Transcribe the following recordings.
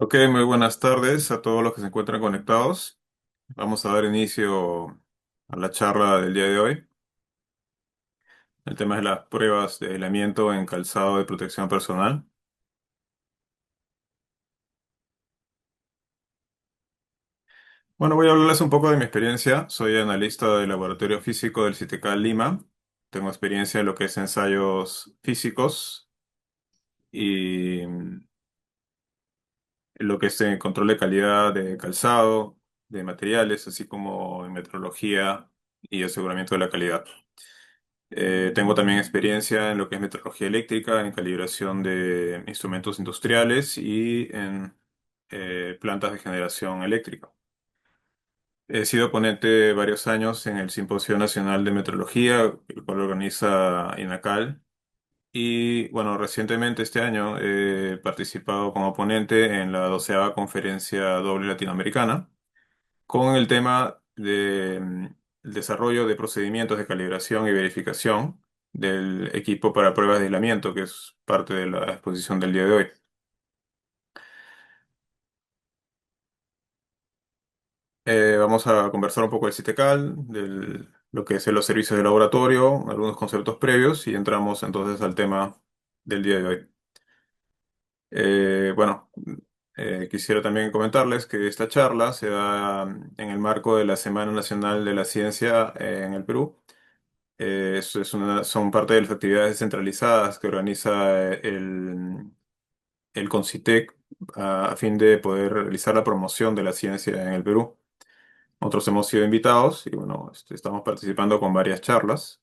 Ok, muy buenas tardes a todos los que se encuentran conectados. Vamos a dar inicio a la charla del día de hoy. El tema es las pruebas de aislamiento en calzado de protección personal. Bueno, voy a hablarles un poco de mi experiencia. Soy analista del laboratorio físico del CITECAL Lima. Tengo experiencia en lo que es ensayos físicos y en lo que es control de calidad de calzado, de materiales, así como en metrología y aseguramiento de la calidad. Tengo también experiencia en lo que es metrología eléctrica, en calibración de instrumentos industriales y en plantas de generación eléctrica. He sido ponente varios años en el Simposio Nacional de Metrología, el cual organiza INACAL. Y bueno, recientemente este año he participado como ponente en la 12ª Conferencia Doble Latinoamericana con el tema de el desarrollo de procedimientos de calibración y verificación del equipo para pruebas de aislamiento, que es parte de la exposición del día de hoy. Vamos a conversar un poco del CITECAL, de lo que es los servicios de laboratorio, algunos conceptos previos y entramos entonces al tema del día de hoy. Bueno, quisiera también comentarles que esta charla se da en el marco de la Semana Nacional de la Ciencia en el Perú. Son parte de las actividades descentralizadas que organiza el CONCITEC a fin de poder realizar la promoción de la ciencia en el Perú. Nosotros hemos sido invitados y bueno, estamos participando con varias charlas.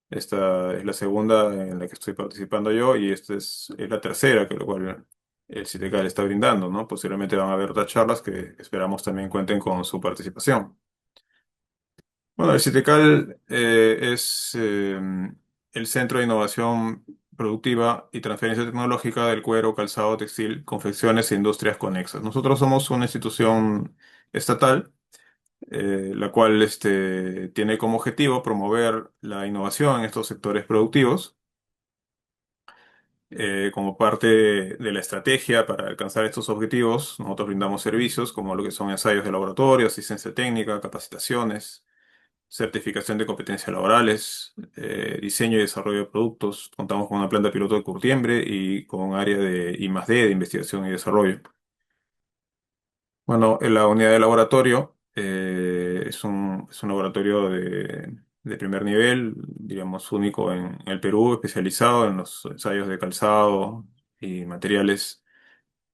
Esta es la segunda en la que estoy participando yo y esta es la tercera, que lo cual el CITECAL está brindando, ¿no? Posiblemente van a haber otras charlas que esperamos también cuenten con su participación. Bueno, el CITECAL es el Centro de Innovación Productiva y Transferencia Tecnológica del Cuero, Calzado, Textil, Confecciones e Industrias Conexas. Nosotros somos una institución estatal, la cual tiene como objetivo promover la innovación en estos sectores productivos. Como parte de la estrategia para alcanzar estos objetivos, nosotros brindamos servicios como lo que son ensayos de laboratorio, asistencia técnica, capacitaciones, certificación de competencias laborales, diseño y desarrollo de productos. Contamos con una planta piloto de curtiembre y con un área de I+D, de investigación y desarrollo. Bueno, en la unidad de laboratorio es un laboratorio de primer nivel, digamos, único en el Perú, especializado en los ensayos de calzado y materiales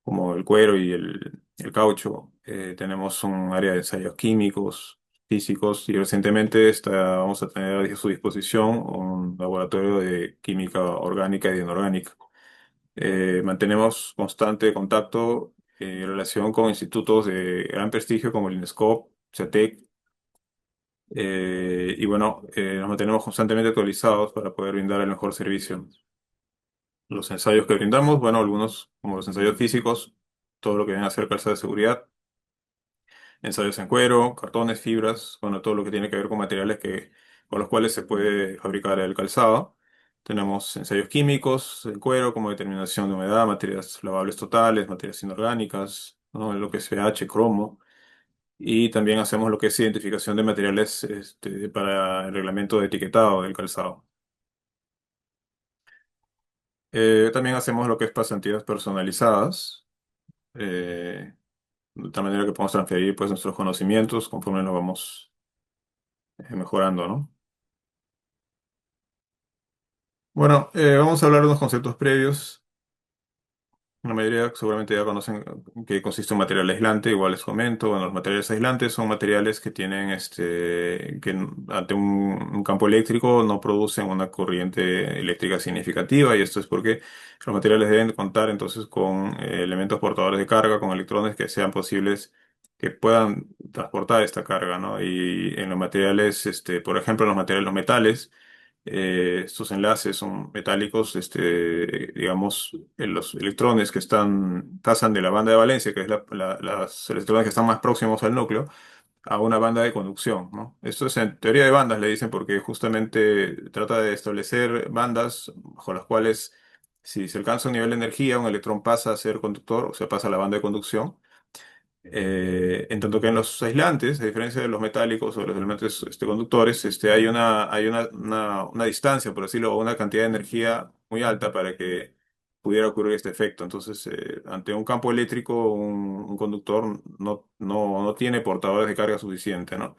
como el cuero y el caucho. Tenemos un área de ensayos químicos, físicos y recientemente vamos a tener a su disposición un laboratorio de química orgánica y inorgánica. Mantenemos constante contacto y relación con institutos de gran prestigio como el INESCOP, CETEC, y bueno, nos mantenemos constantemente actualizados para poder brindar el mejor servicio. Los ensayos que brindamos, bueno, algunos como los ensayos físicos, todo lo que viene a ser calzado de seguridad, ensayos en cuero, cartones, fibras, bueno, todo lo que tiene que ver con materiales con los cuales se puede fabricar el calzado. Tenemos ensayos químicos en cuero, como determinación de humedad, materias lavables totales, materias inorgánicas, ¿no? Lo que es pH, cromo. Y también hacemos lo que es identificación de materiales para el reglamento de etiquetado del calzado. También hacemos lo que es pasantías personalizadas. eh, de tal manera que podemos transferir pues nuestros conocimientos conforme nos vamos mejorando, ¿no? Bueno, vamos a hablar de unos conceptos previos. La mayoría seguramente ya conocen que consiste en material aislante, igual les comento. Bueno, los materiales aislantes son materiales que tienen que ante un campo eléctrico no producen una corriente eléctrica significativa y esto es porque los materiales deben contar entonces con elementos portadores de carga, con electrones que sean posibles que puedan transportar esta carga, ¿no? Y en los materiales, por ejemplo, en los metales, estos enlaces son metálicos, digamos, los electrones que pasan de la banda de valencia, que es las electrones que están más próximos al núcleo, a una banda de conducción, ¿no? Esto es en teoría de bandas, le dicen, porque justamente trata de establecer bandas bajo las cuales Si se alcanza un nivel de energía, un electrón pasa a ser conductor, o sea, pasa a la banda de conducción. En tanto que en los aislantes, a diferencia de los metálicos o de los elementos conductores, hay una distancia, por decirlo, o una cantidad de energía muy alta para que pudiera ocurrir este efecto. Entonces, ante un campo eléctrico, un conductor no tiene portadores de carga suficiente, ¿no?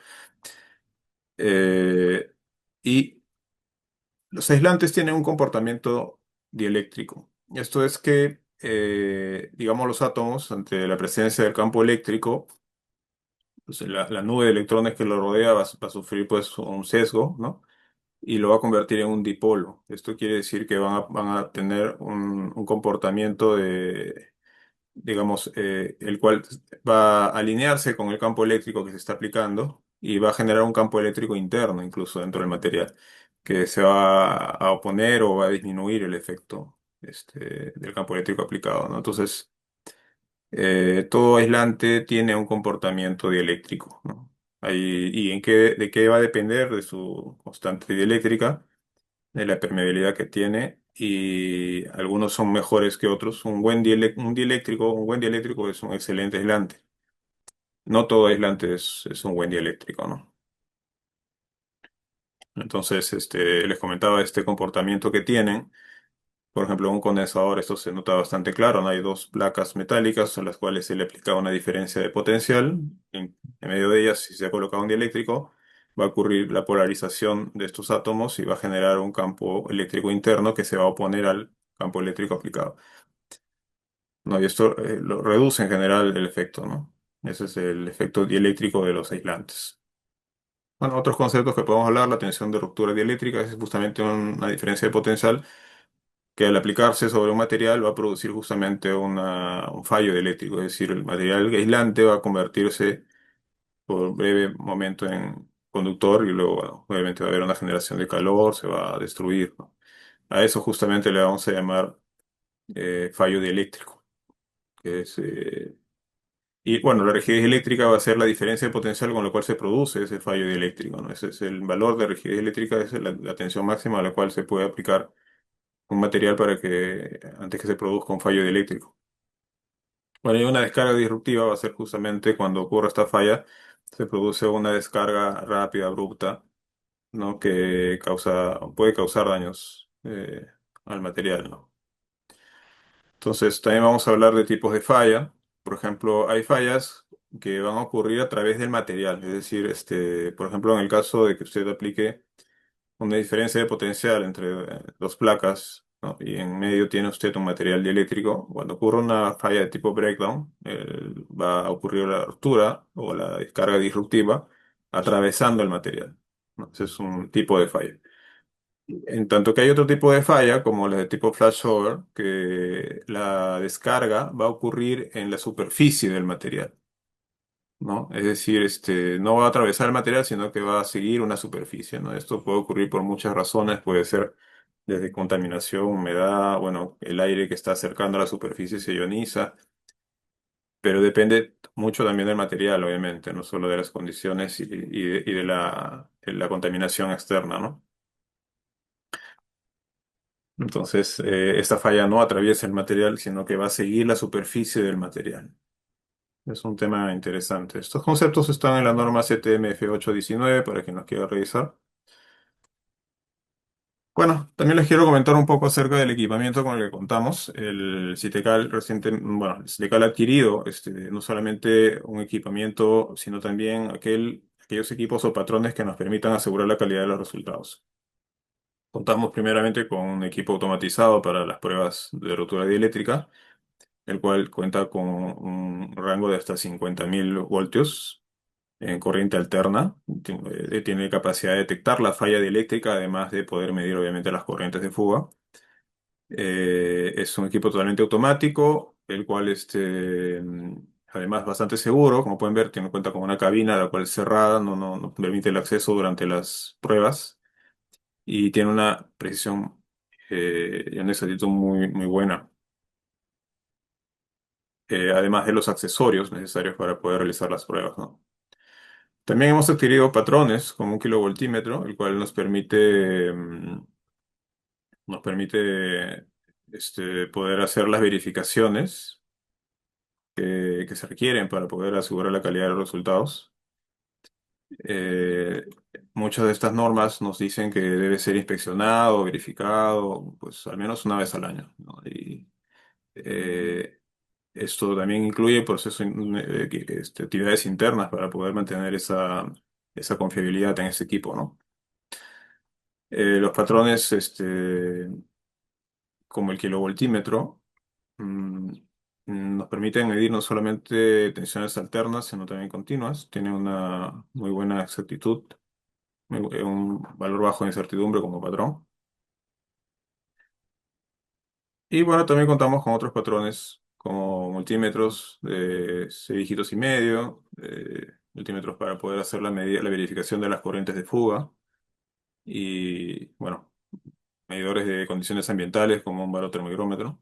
Eh, y los aislantes tienen un comportamiento dieléctrico. Esto es que, digamos, los átomos, ante la presencia del campo eléctrico, pues, la nube de electrones que lo rodea va a sufrir pues un sesgo, ¿no? Y lo va a convertir en un dipolo. Esto quiere decir que van a tener un comportamiento digamos, el cual va a alinearse con el campo eléctrico que se está aplicando y va a generar un campo eléctrico interno incluso dentro del material, que se va a oponer o va a disminuir el efecto del campo eléctrico aplicado, ¿no? Entonces, todo aislante tiene un comportamiento dieléctrico, ¿no? ¿Y de qué va a depender? De su constante dieléctrica, de la permeabilidad que tiene, y algunos son mejores que otros. Un buen dieléctrico es un excelente aislante. No todo aislante es un buen dieléctrico, ¿no? Entonces, les comentaba este comportamiento que tienen. Por ejemplo, un condensador, esto se nota bastante claro, ¿no? Hay dos placas metálicas a las cuales se le aplica una diferencia de potencial. En medio de ellas, si se ha colocado un dieléctrico, va a ocurrir la polarización de estos átomos y va a generar un campo eléctrico interno que se va a oponer al campo eléctrico aplicado, ¿no? Y esto lo reduce en general el efecto, ¿no? Ese es el efecto dieléctrico de los aislantes. Bueno, otros conceptos que podemos hablar, la tensión de ruptura dieléctrica es justamente una diferencia de potencial que al aplicarse sobre un material va a producir justamente un fallo dieléctrico, es decir, el material aislante va a convertirse por un breve momento en conductor y luego, bueno, obviamente va a haber una generación de calor, se va a destruir, ¿no? A eso justamente le vamos a llamar fallo dieléctrico, que es, y bueno, la rigidez eléctrica va a ser la diferencia de potencial con la cual se produce ese fallo dieléctrico, ¿no? Ese es el valor de rigidez eléctrica, es la tensión máxima a la cual se puede aplicar un material antes que se produzca un fallo dieléctrico. Bueno, y una descarga disruptiva va a ser justamente cuando ocurre esta falla, se produce una descarga rápida, abrupta, ¿no? Que puede causar daños al material, ¿no? Entonces, también vamos a hablar de tipos de falla. Por ejemplo, hay fallas que van a ocurrir a través del material. Es decir, por ejemplo, en el caso de que usted aplique una diferencia de potencial entre dos placas, ¿no? Y en medio tiene usted un material dieléctrico. Cuando ocurre una falla de tipo breakdown, va a ocurrir la ruptura o la descarga disruptiva atravesando el material, ¿no? Ese es un tipo de falla. En tanto que hay otro tipo de falla, como la de tipo flashover, que la descarga va a ocurrir en la superficie del material, ¿no? Es decir, no va a atravesar el material, sino que va a seguir una superficie, ¿no? Esto puede ocurrir por muchas razones, puede ser desde contaminación, humedad, bueno, el aire que está acercando a la superficie se ioniza, pero depende mucho también del material, obviamente, no solo de las condiciones y de la contaminación externa, ¿no? Entonces, esta falla no atraviesa el material, sino que va a seguir la superficie del material. Es un tema interesante. Estos conceptos están en la norma CTMF819 para quien los quiera revisar. Bueno, también les quiero comentar un poco acerca del equipamiento con el que contamos. El Citecal bueno, el Citecal ha adquirido no solamente un equipamiento, sino también aquellos equipos o patrones que nos permitan asegurar la calidad de los resultados. Contamos primeramente con un equipo automatizado para las pruebas de ruptura dieléctrica, el cual cuenta con un rango de hasta 50.000 voltios en corriente alterna. Tiene capacidad de detectar la falla dieléctrica, además de poder medir obviamente las corrientes de fuga. Es un equipo totalmente automático, el cual además bastante seguro. Como pueden ver, tiene cuenta con una cabina, la cual es cerrada, no permite el acceso durante las pruebas y tiene una precisión y una exactitud muy, muy buena. Además de los accesorios necesarios para poder realizar las pruebas, ¿no? También hemos adquirido patrones como un kilovoltímetro, el cual nos permite poder hacer las verificaciones que se requieren para poder asegurar la calidad de los resultados. Eh, Muchas de estas normas nos dicen que debe ser inspeccionado, verificado, pues al menos una vez al año, ¿no? Y eh, esto también incluye procesos, actividades internas para poder mantener esa confiabilidad en ese equipo, ¿no? Los patrones, como el kilovoltímetro, mm, nos permiten medir no solamente tensiones alternas, sino también continuas. Tiene una muy buena exactitud, un valor bajo de incertidumbre como patrón. Y bueno, también contamos con otros patrones como multímetros de 6,5 dígitos, multímetros para poder hacer la verificación de las corrientes de fuga y, bueno, medidores de condiciones ambientales como un barotermohigrómetro.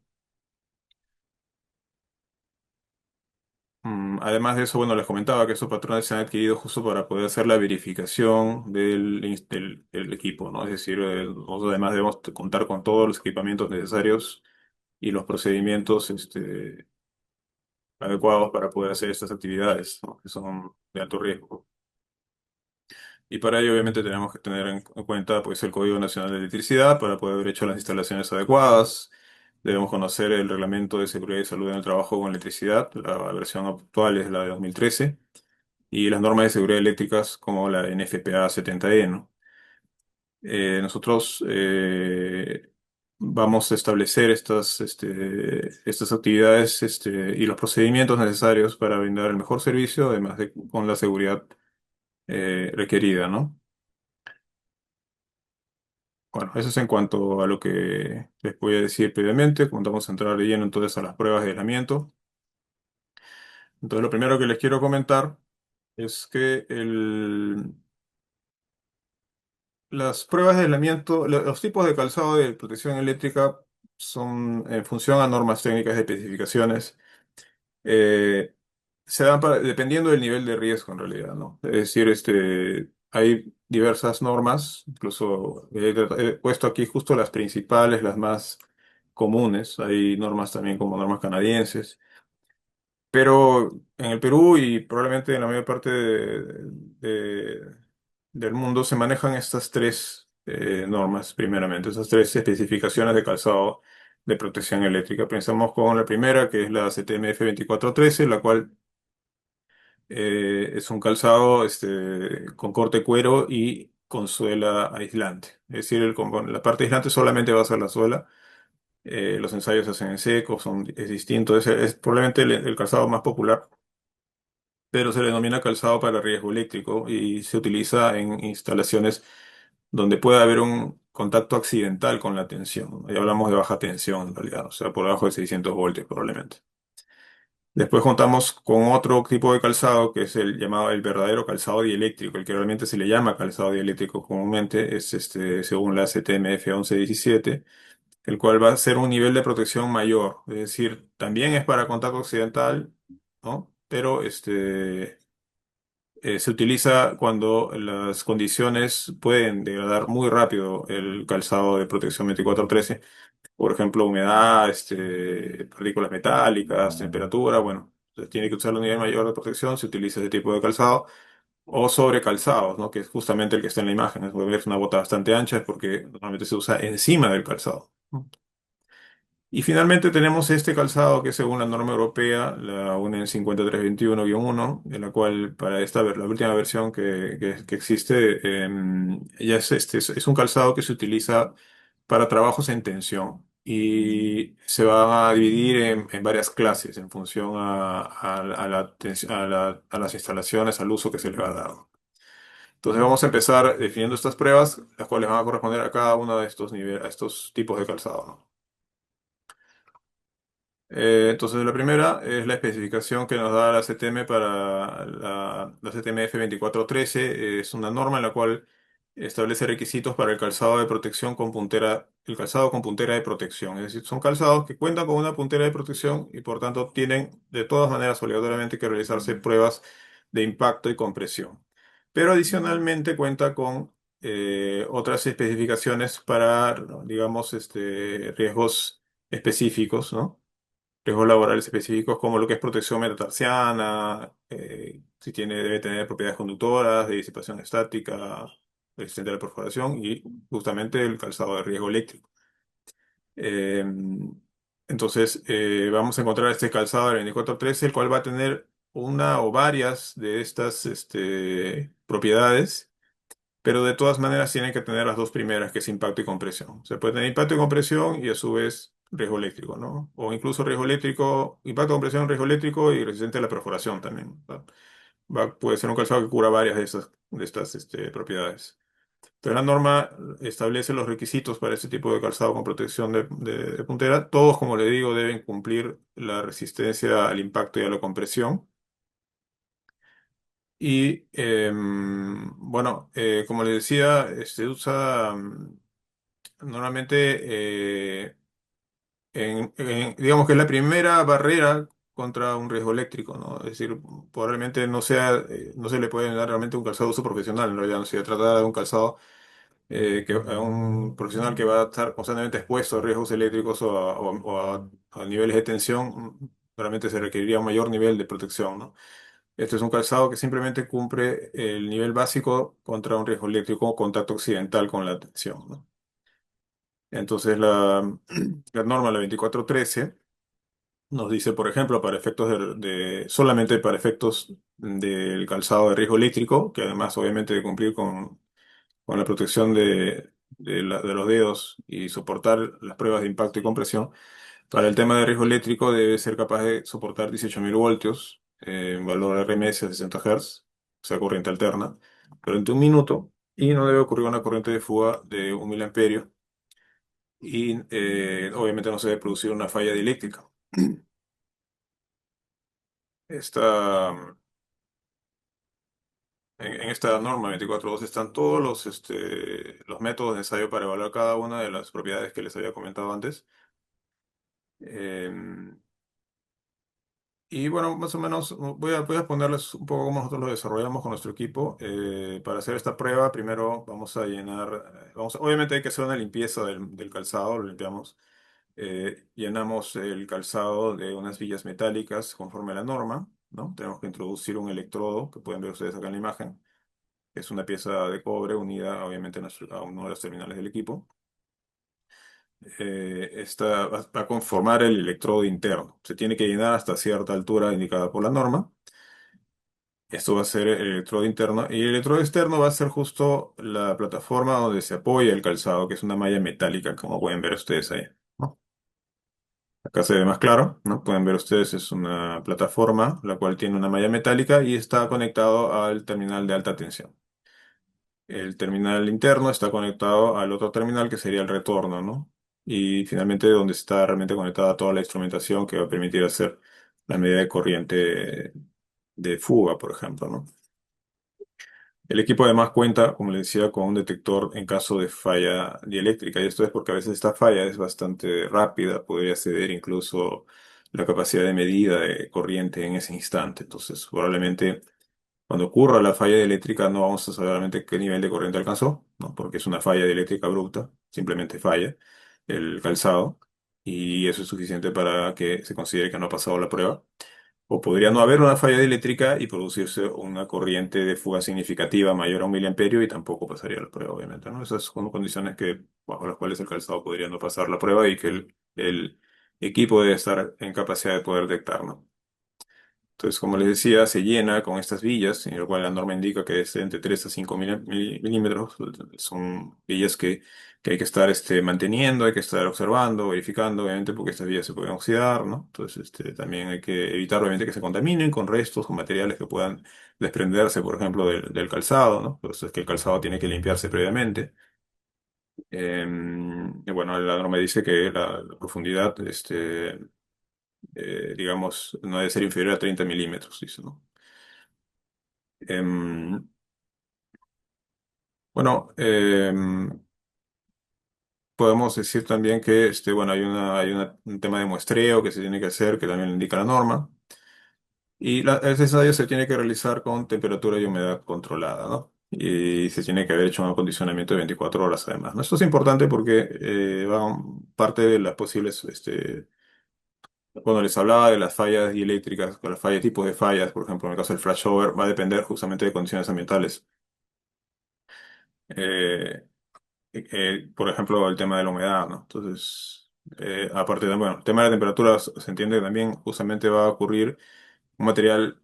Además de eso, bueno, les comentaba que esos patrones se han adquirido justo para poder hacer la verificación del equipo, ¿no? Es decir, nosotros además debemos contar con todos los equipamientos necesarios y los procedimientos adecuados para poder hacer estas actividades, ¿no? Que son de alto riesgo. Y para ello, obviamente, tenemos que tener en cuenta pues, el Código Nacional de Electricidad para poder haber hecho las instalaciones adecuadas. Debemos conocer el Reglamento de Seguridad y Salud en el Trabajo con Electricidad. La versión actual es la de 2013 y las normas de seguridad eléctricas como la NFPA 70E, ¿no? Nosotros vamos a establecer estas actividades y los procedimientos necesarios para brindar el mejor servicio, además de con la seguridad requerida, ¿no? Bueno, eso es en cuanto a lo que les voy a decir previamente. Como vamos a entrar de lleno entonces a las pruebas de aislamiento. Entonces, lo primero que les quiero comentar es que las pruebas de aislamiento, los tipos de calzado de protección eléctrica son en función a normas técnicas de especificaciones. eh, Se dan dependiendo del nivel de riesgo en realidad, ¿no? Es decir, hay diversas normas, incluso he puesto aquí justo las principales, las más comunes. Hay normas también como normas canadienses. Pero en el Perú y probablemente en la mayor parte del mundo se manejan estas tres normas, primeramente, esas tres especificaciones de calzado de protección eléctrica. Pensamos con la primera, que es la CTMF 2413, la cual es un calzado con corte cuero y con suela aislante. Es decir, la parte aislante solamente va a ser la suela. Los ensayos se hacen en seco, es distinto, es probablemente el calzado más popular, pero se le denomina calzado para riesgo eléctrico y se utiliza en instalaciones donde puede haber un contacto accidental con la tensión. Y hablamos de baja tensión en realidad, o sea, por debajo de 600 voltios probablemente. Después contamos con otro tipo de calzado que es el llamado el verdadero calzado dieléctrico, el que realmente se le llama calzado dieléctrico comúnmente, es según la CTMF 1117, el cual va a ser un nivel de protección mayor, es decir, también es para contacto accidental, ¿no? Pero se utiliza cuando las condiciones pueden degradar muy rápido el calzado de protección 2413, por ejemplo, humedad, partículas metálicas, temperatura, bueno, se tiene que usar un nivel mayor de protección, se utiliza ese tipo de calzado, o sobrecalzados, ¿no? Que es justamente el que está en la imagen. Es una bota bastante ancha, es porque normalmente se usa encima del calzado. Y finalmente tenemos este calzado que según la norma europea, la UNE 5321-1, en la cual para la última versión que existe, ya es un calzado que se utiliza para trabajos en tensión y se va a dividir en varias clases en función a a las instalaciones, al uso que se le va a dar. Entonces vamos a empezar definiendo estas pruebas, las cuales van a corresponder a cada uno de estos niveles, a estos tipos de calzado, ¿no? Entonces, la primera es la especificación que nos da la CTM para la CTMF 2413. Es una norma en la cual establece requisitos para el calzado de protección con puntera, el calzado con puntera de protección. Es decir, son calzados que cuentan con una puntera de protección y por tanto tienen de todas maneras obligatoriamente que realizarse pruebas de impacto y compresión. Pero adicionalmente cuenta con otras especificaciones para, digamos, riesgos específicos, ¿no? Riesgos laborales específicos como lo que es protección metatarsiana, si tiene, debe tener propiedades conductoras, de disipación estática, resistente a la perforación y justamente el calzado de riesgo eléctrico. Eh, entonces, vamos a encontrar este calzado del 2413, el cual va a tener una o varias de estas propiedades, pero de todas maneras tienen que tener las dos primeras, que es impacto y compresión. Se puede tener impacto y compresión y a su vez riesgo eléctrico, ¿no? O incluso riesgo eléctrico, impacto, compresión, riesgo eléctrico y resistente a la perforación también. Puede ser un calzado que cubra varias de estas propiedades. Pero la norma establece los requisitos para este tipo de calzado con protección de puntera. Todos, como le digo, deben cumplir la resistencia al impacto y a la compresión. Y bueno, como le decía, se usa normalmente, digamos que es la primera barrera contra un riesgo eléctrico, ¿no? Es decir, probablemente no sea, no se le puede dar realmente un calzado de uso profesional, en realidad no se trata de un calzado a un profesional que va a estar constantemente expuesto a riesgos eléctricos a niveles de tensión, realmente se requeriría un mayor nivel de protección, ¿no? Este es un calzado que simplemente cumple el nivel básico contra un riesgo eléctrico o contacto accidental con la tensión, ¿no? Entonces la norma, la 2413, nos dice, por ejemplo, para efectos solamente para efectos del calzado de riesgo eléctrico, que además obviamente de cumplir con la protección de los dedos y soportar las pruebas de impacto y compresión. Para el tema de riesgo eléctrico debe ser capaz de soportar 18.000 voltios, valor RMS a 60 Hz, o sea, corriente alterna, durante un minuto y no debe ocurrir una corriente de fuga de 1 miliamperio y obviamente no se debe producir una falla dieléctrica. Esta, en esta norma 24.2 están todos los métodos de ensayo para evaluar cada una de las propiedades que les había comentado antes. Em, y bueno, más o menos voy a ponerles un poco cómo nosotros lo desarrollamos con nuestro equipo. Para hacer esta prueba, primero vamos a llenar, obviamente hay que hacer una limpieza del calzado, lo limpiamos. Llenamos el calzado de unas villas metálicas conforme a la norma, ¿no? Tenemos que introducir un electrodo, que pueden ver ustedes acá en la imagen. Es una pieza de cobre unida, obviamente, a uno de los terminales del equipo. Esta va a conformar el electrodo interno. Se tiene que llenar hasta cierta altura indicada por la norma. Esto va a ser el electrodo interno y el electrodo externo va a ser justo la plataforma donde se apoya el calzado, que es una malla metálica, como pueden ver ustedes ahí, ¿no? Acá se ve más claro, ¿no? Pueden ver ustedes, es una plataforma la cual tiene una malla metálica y está conectado al terminal de alta tensión. El terminal interno está conectado al otro terminal que sería el retorno, ¿no? Y finalmente donde está realmente conectada toda la instrumentación que va a permitir hacer la medida de corriente de fuga, por ejemplo, ¿no? El equipo además cuenta, como les decía, con un detector en caso de falla dieléctrica, y esto es porque a veces esta falla es bastante rápida, podría ceder incluso la capacidad de medida de corriente en ese instante. Entonces, probablemente cuando ocurra la falla eléctrica no vamos a saber realmente qué nivel de corriente alcanzó, ¿no? Porque es una falla eléctrica abrupta, simplemente falla el calzado, y eso es suficiente para que se considere que no ha pasado la prueba. O podría no haber una falla eléctrica y producirse una corriente de fuga significativa mayor a 1 miliamperio y tampoco pasaría la prueba, obviamente, ¿no? Esas son condiciones bajo las cuales el calzado podría no pasar la prueba y que el equipo debe estar en capacidad de poder detectar, ¿no? Entonces, como les decía, se llena con estas villas, en lo cual la norma indica que es entre 3 a 5 milímetros. Son villas que hay que estar manteniendo, hay que estar observando, verificando, obviamente, porque estas villas se pueden oxidar, ¿no? Entonces, también hay que evitar, obviamente, que se contaminen con restos, con materiales que puedan desprenderse, por ejemplo, del calzado, ¿no? Por eso es que el calzado tiene que limpiarse previamente. Y bueno, la norma dice que la profundidad, digamos, no debe ser inferior a 30 milímetros, dice, ¿no? Em, bueno, podemos decir también que bueno, un tema de muestreo que se tiene que hacer, que también lo indica la norma. Y ese ensayo se tiene que realizar con temperatura y humedad controlada, ¿no? Y se tiene que haber hecho un acondicionamiento de 24 horas además, ¿no? Esto es importante porque parte de las posibles, cuando les hablaba de las fallas dieléctricas, con las fallas, tipos de fallas, por ejemplo, en el caso del flashover, va a depender justamente de condiciones ambientales. Eh, por ejemplo, el tema de la humedad, ¿no? Entonces, aparte de, bueno, el tema de la temperatura se entiende que también justamente va a ocurrir un material,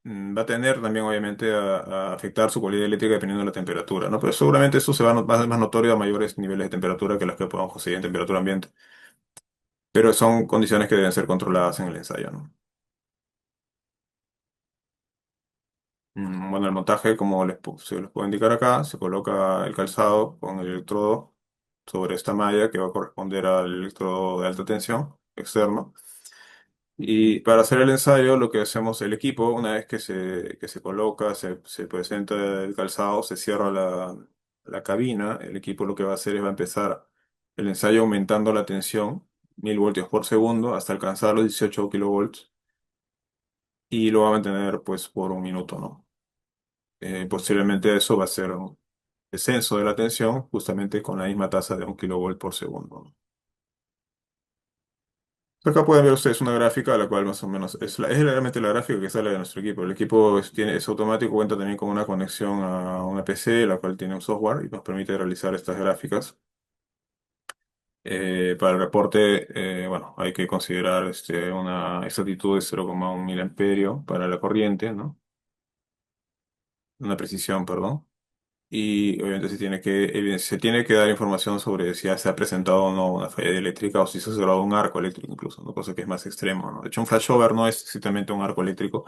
va a tener también obviamente a afectar su cualidad eléctrica dependiendo de la temperatura, ¿no? Pero seguramente eso va a ser más notorio a mayores niveles de temperatura que los que podamos conseguir en temperatura ambiente. Pero son condiciones que deben ser controladas en el ensayo, ¿no? Bueno, el montaje, como se les puedo indicar acá, se coloca el calzado con el electrodo sobre esta malla que va a corresponder al electrodo de alta tensión externo. Y para hacer el ensayo, lo que hacemos el equipo, una vez que se coloca, se presenta el calzado, se cierra la cabina, el equipo lo que va a hacer es va a empezar el ensayo aumentando la tensión, 1000 voltios por segundo, hasta alcanzar los 18 kilovolts, y lo va a mantener pues por un minuto, ¿no? Posteriormente a eso va a ser un descenso de la tensión, justamente con la misma tasa de 1 kilovolt por segundo, ¿no? Acá pueden ver ustedes una gráfica, la cual más o menos es realmente la gráfica que sale de nuestro equipo. El equipo es automático, cuenta también con una conexión a una PC, la cual tiene un software y nos permite realizar estas gráficas. Para el reporte, bueno, hay que considerar una exactitud de 0,1 miliamperio para la corriente, ¿no? Una precisión, perdón. Y obviamente se tiene que dar información sobre si ya se ha presentado o no una falla eléctrica o si se ha cerrado un arco eléctrico incluso, ¿no? Cosa que es más extremo, ¿no? De hecho, un flashover no es exactamente un arco eléctrico,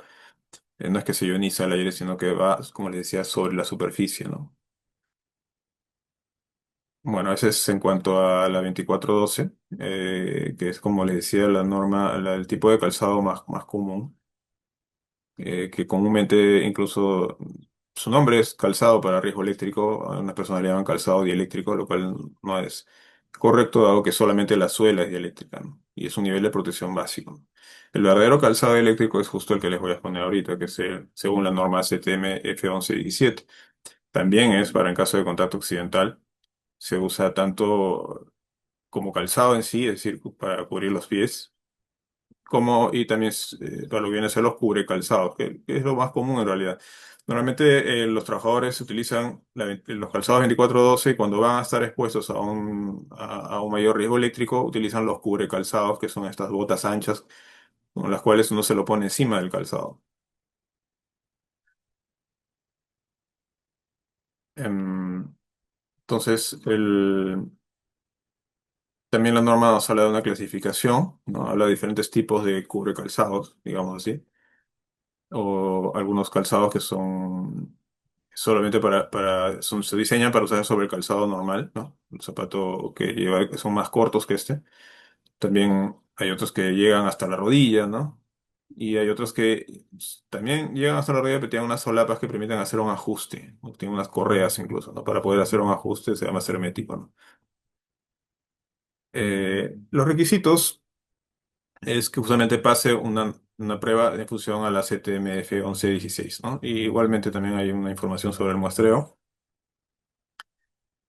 no es que se ioniza el aire, sino que va, como les decía, sobre la superficie, ¿no? Bueno, ese es en cuanto a la 2412, que es como les decía la norma, el tipo de calzado más común. Que comúnmente incluso su nombre es calzado para riesgo eléctrico, a unas personas le llaman calzado dieléctrico, lo cual no es correcto, dado que solamente la suela es dieléctrica, ¿no? Y es un nivel de protección básico. El verdadero calzado eléctrico es justo el que les voy a poner ahorita, que es según la norma CTM F1117. También es para en caso de contacto accidental, se usa tanto como calzado en sí, es decir, para cubrir los pies y también para lo que viene a ser los cubre calzados, que es lo más común en realidad. Normalmente los trabajadores utilizan los calzados 24/12 y cuando van a estar expuestos a un mayor riesgo eléctrico, utilizan los cubre calzados, que son estas botas anchas con las cuales uno se lo pone encima del calzado. Em, entonces, también la norma nos habla de una clasificación, ¿no? Habla de diferentes tipos de cubre calzados, digamos así, o algunos calzados que son solamente se diseñan para usar sobre el calzado normal, ¿no? Un zapato que son más cortos que este. También hay otros que llegan hasta la rodilla, ¿no? Y hay otros que también llegan hasta la rodilla, pero tienen unas solapas que permiten hacer un ajuste, ¿no? Tienen unas correas incluso, ¿no? Para poder hacer un ajuste se llama hermético, ¿no? Los requisitos es que justamente pase una prueba de fusión a la CTMF 1116, ¿no? Y igualmente también hay una información sobre el muestreo.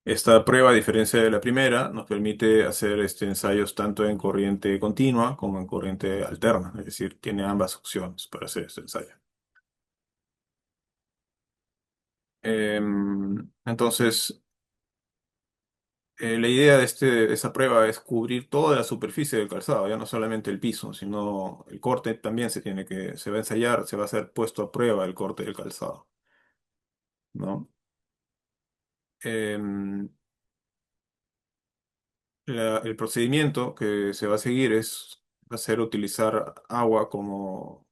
Esta prueba, a diferencia de la primera, nos permite hacer ensayos tanto en corriente continua como en corriente alterna, es decir, tiene ambas opciones para hacer este ensayo. Entonces, la idea de esa prueba es cubrir toda la superficie del calzado, ya no solamente el piso, sino el corte también se va a ensayar, se va a hacer puesto a prueba el corte del calzado, ¿no? Em, el procedimiento que se va a seguir va a ser utilizar agua como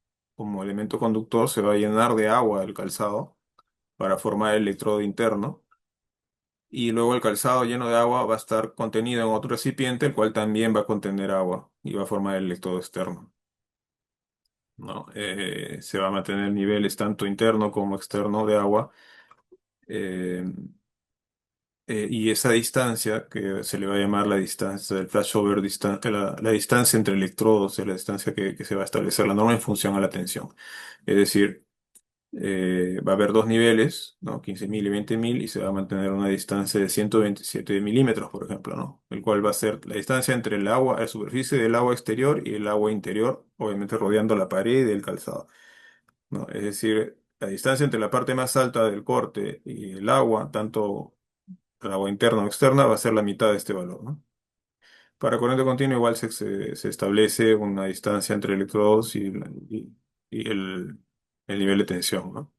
elemento conductor. Se va a llenar de agua el calzado para formar el electrodo interno. Y luego el calzado lleno de agua va a estar contenido en otro recipiente, el cual también va a contener agua y va a formar el electrodo externo, ¿no? Se va a mantener niveles tanto interno como externo de agua. eh, y esa distancia, que se le va a llamar la distancia del flashover, la distancia entre electrodos, es la distancia que se va a establecer la norma en función a la tensión. Es decir, Va a haber dos niveles, ¿no? 15.000 y 20.000, y se va a mantener una distancia de 127 milímetros, por ejemplo, ¿no? El cual va a ser la distancia entre el agua, la superficie del agua exterior y el agua interior, obviamente rodeando la pared del calzado, ¿no? Es decir, la distancia entre la parte más alta del corte y el agua, tanto el agua interna o externa, va a ser la mitad de este valor, ¿no? Para corriente continua igual se establece una distancia entre electrodos y el nivel de tensión, ¿no?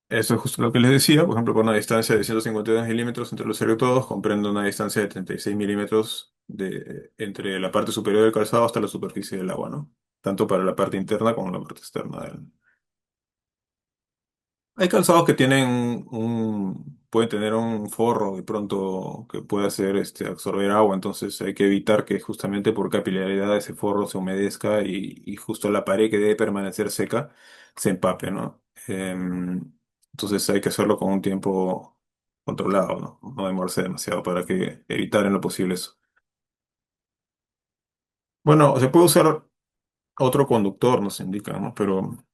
Eso es justo lo que les decía. Por ejemplo, por una distancia de 152 milímetros entre los electrodos, comprende una distancia de 36 milímetros entre la parte superior del calzado hasta la superficie del agua, ¿no? Tanto para la parte interna como la parte externa. Hay calzados que pueden tener un forro de pronto que puede hacer absorber agua, entonces hay que evitar que justamente por capilaridad ese forro se humedezca y justo la pared que debe permanecer seca se empape, ¿no? Entonces hay que hacerlo con un tiempo controlado, ¿no? No demorarse demasiado para que evitar en lo posible eso. Bueno, se puede usar otro conductor, nos indica, ¿no? Pero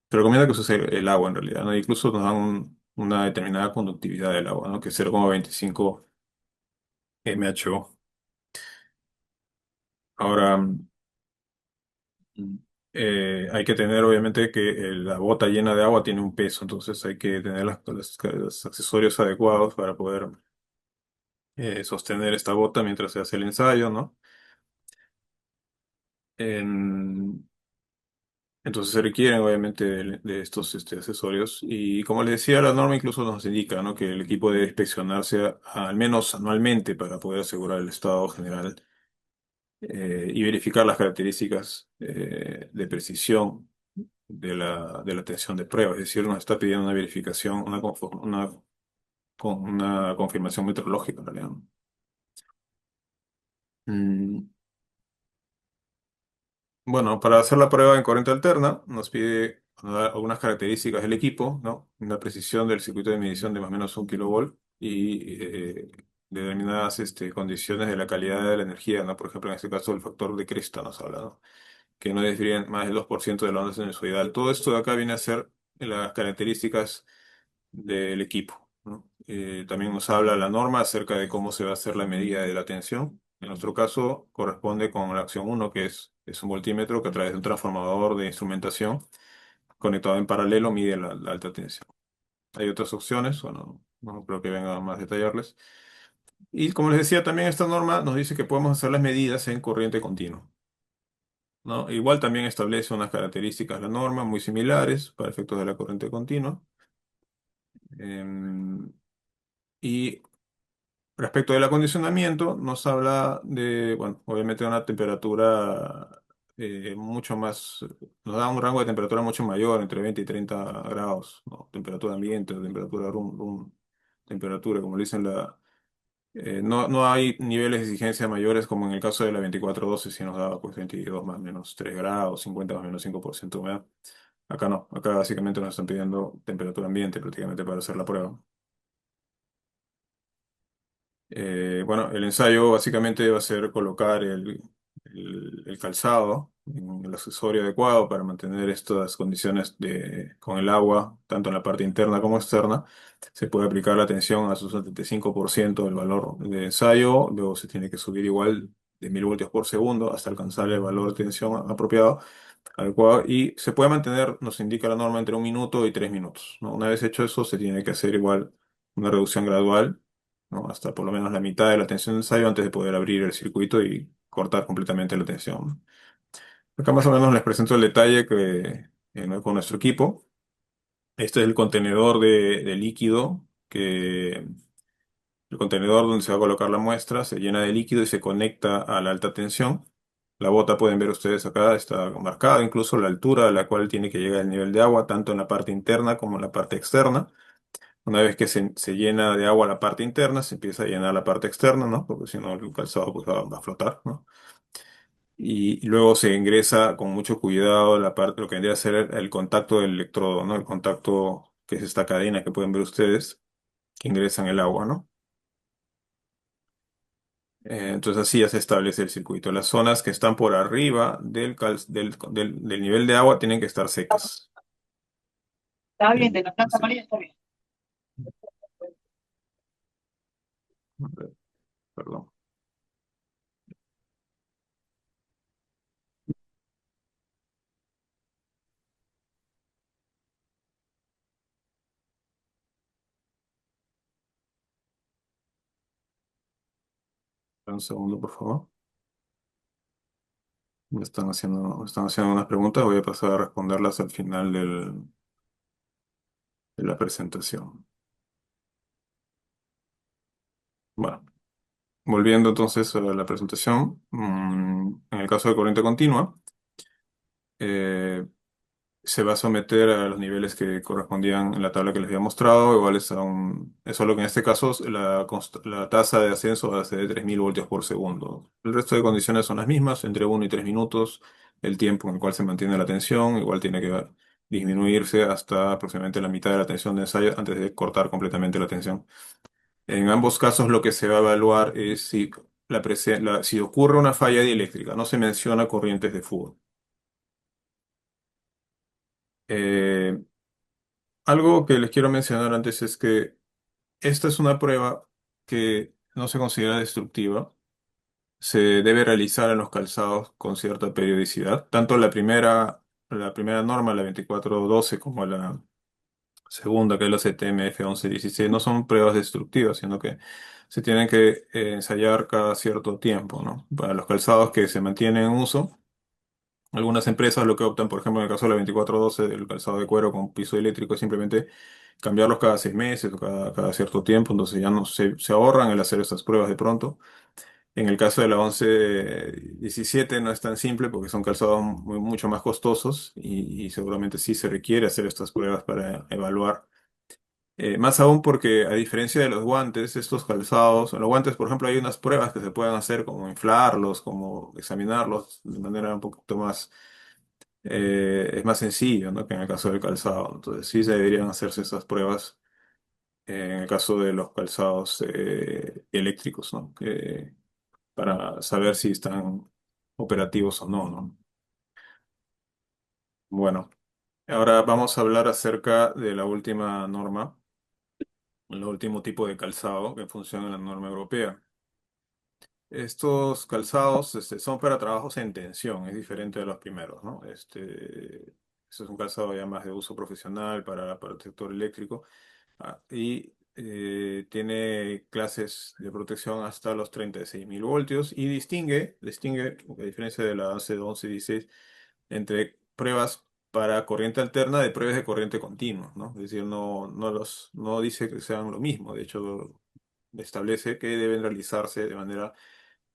te recomiendo que uses el agua en realidad, ¿no? Incluso nos dan una determinada conductividad del agua, ¿no? Que es 0,25 mho. Ahora, hay que tener obviamente que la bota llena de agua tiene un peso, entonces hay que tener los accesorios adecuados para poder sostener esta bota mientras se hace el ensayo, ¿no? En- entonces se requieren obviamente de estos accesorios y como les decía, la norma incluso nos indica, ¿no? Que el equipo debe inspeccionarse al menos anualmente para poder asegurar el estado general y verificar las características de precisión de la tensión de prueba. Es decir, nos está pidiendo una verificación, una confirmación meteorológica en realidad. Mm, Bueno, para hacer la prueba en corriente alterna, nos pide algunas características del equipo, ¿no? Una precisión del circuito de medición de más o menos 1 kilovolt y determinadas condiciones de la calidad de la energía, ¿no? Por ejemplo, en este caso, el factor de cresta nos habla, ¿no? Que no desvíen más del 2% de la onda sinusoidal. Todo esto de acá viene a ser las características del equipo, ¿no? También nos habla la norma acerca de cómo se va a hacer la medida de la tensión. En nuestro caso, corresponde con la acción uno que es un voltímetro que a través de un transformador de instrumentación conectado en paralelo mide la alta tensión. Hay otras opciones, bueno, no creo que venga más detallarles. Y como les decía, también esta norma nos dice que podemos hacer las medidas en corriente continua, ¿no? Igual también establece unas características la norma muy similares para efectos de la corriente continua. Em, y respecto del acondicionamiento, nos habla de, bueno, obviamente una temperatura mucho más, nos da un rango de temperatura mucho mayor, entre 20 y 30 grados, ¿no? Temperatura ambiente, temperatura temperatura, como le dicen no hay niveles de exigencia mayores como en el caso de la 2412, si nos daba pues 22 más o menos 3 grados, 50 más o menos 5% de humedad. Acá no, acá básicamente nos están pidiendo temperatura ambiente prácticamente para hacer la prueba. Bueno, el ensayo básicamente va a ser colocar el calzado en el accesorio adecuado para mantener estas condiciones con el agua, tanto en la parte interna como externa. Se puede aplicar la tensión a su 75% del valor de ensayo, luego se tiene que subir igual de 1000 voltios por segundo hasta alcanzar el valor de tensión apropiado, adecuado, y se puede mantener, nos indica la norma, entre 1 minuto y 3 minutos, ¿no? Una vez hecho eso, se tiene que hacer igual una reducción gradual, ¿no? Hasta por lo menos la mitad de la tensión de ensayo antes de poder abrir el circuito y cortar completamente la tensión. Acá más o menos les presento el detalle ¿no? Con nuestro equipo. Este es el contenedor de líquido el contenedor donde se va a colocar la muestra se llena de líquido y se conecta a la alta tensión. La bota, pueden ver ustedes acá, está marcada incluso la altura a la cual tiene que llegar el nivel de agua, tanto en la parte interna como en la parte externa. Una vez que se llena de agua la parte interna, se empieza a llenar la parte externa, ¿no? Porque si no, el calzado pues, va a flotar, ¿no? Y luego se ingresa con mucho cuidado lo que vendría a ser el contacto del electrodo, ¿no? El contacto que es esta cadena que pueden ver ustedes, que ingresa en el agua, ¿no? Entonces así ya se establece el circuito. Las zonas que están por arriba del nivel de agua tienen que estar secas. Está bien, Eh, de la Plaza sí. María está bien. Perdón. Un segundo, por favor. Me están haciendo unas preguntas. Voy a pasar a responderlas al final de la presentación. Bueno, volviendo entonces a la presentación. En el caso de corriente continua, eh, se va a someter a los niveles que correspondían en la tabla que les había mostrado, iguales a un... Es solo que en este caso la tasa de ascenso va a ser de 3000 voltios por segundo. El resto de condiciones son las mismas, entre 1 y 3 minutos, el tiempo en el cual se mantiene la tensión, igual tiene que disminuirse hasta aproximadamente la mitad de la tensión de ensayo antes de cortar completamente la tensión. En ambos casos lo que se va a evaluar es si, si ocurre una falla dieléctrica, no se menciona corrientes de flujo. Eh, Algo que les quiero mencionar antes es que esta es una prueba que no se considera destructiva. Se debe realizar en los calzados con cierta periodicidad. Tanto la primera norma, la 2412, como la segunda, que es la CTMF 1116, no son pruebas destructivas, sino que se tienen que ensayar cada cierto tiempo, ¿no? Para los calzados que se mantienen en uso. Algunas empresas lo que optan, por ejemplo, en el caso de la 2412 del calzado de cuero con piso eléctrico, es simplemente cambiarlos cada 6 meses o cada cierto tiempo, entonces ya no se ahorran el hacer esas pruebas de pronto. En el caso de la 1117 no es tan simple porque son calzados mucho más costosos y seguramente sí se requiere hacer estas pruebas para evaluar. Más aún porque a diferencia de los guantes, estos calzados, en los guantes, por ejemplo, hay unas pruebas que se pueden hacer como inflarlos, como examinarlos de manera un poquito más es más sencillo, ¿no? Que en el caso del calzado. Entonces sí se deberían hacerse esas pruebas en el caso de los calzados eléctricos, ¿no? Para saber si están operativos o no, ¿no? Bueno, ahora vamos a hablar acerca de la última norma, el último tipo de calzado que funciona en la norma europea. Estos calzados son para trabajos en tensión, es diferente de los primeros, ¿no? Este es un calzado ya más de uso profesional para el sector eléctrico. Y tiene clases de protección hasta los 36.000 voltios y distingue, a diferencia de la AC 1116, entre pruebas para corriente alterna de pruebas de corriente continua, ¿no? Es decir, no dice que sean lo mismo, de hecho establece que deben realizarse de manera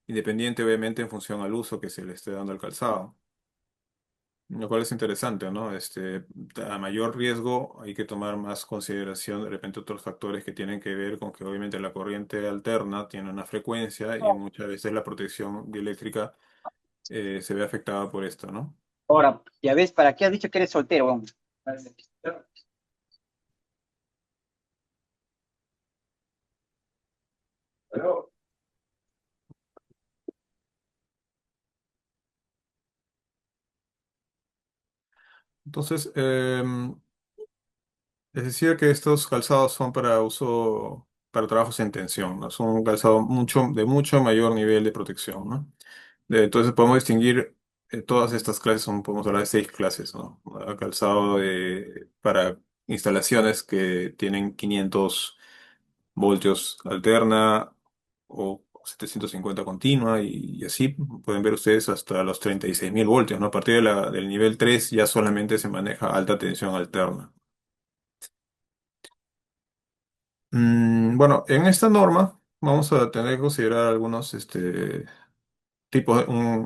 independiente, obviamente, en función al uso que se le esté dando al calzado. Lo cual es interesante, ¿no? A mayor riesgo hay que tomar más consideración de repente otros factores que tienen que ver con que obviamente la corriente alterna tiene una frecuencia y muchas veces la protección dieléctrica se ve afectada por esto, ¿no? Ahora, ya ves, ¿para qué has dicho que eres soltero, vamos? Entonces, es decir que estos calzados son para uso, para trabajos en tensión, ¿no? Son un calzado de mucho mayor nivel de protección, ¿no? Entonces podemos distinguir todas estas clases, podemos hablar de 6 clases, ¿no? Calzado para instalaciones que tienen 500 voltios alterna o 750 continua y así pueden ver ustedes hasta los 36.000 voltios, ¿no? A partir del nivel 3 ya solamente se maneja alta tensión alterna. Bueno, en esta norma vamos a tener que considerar algunos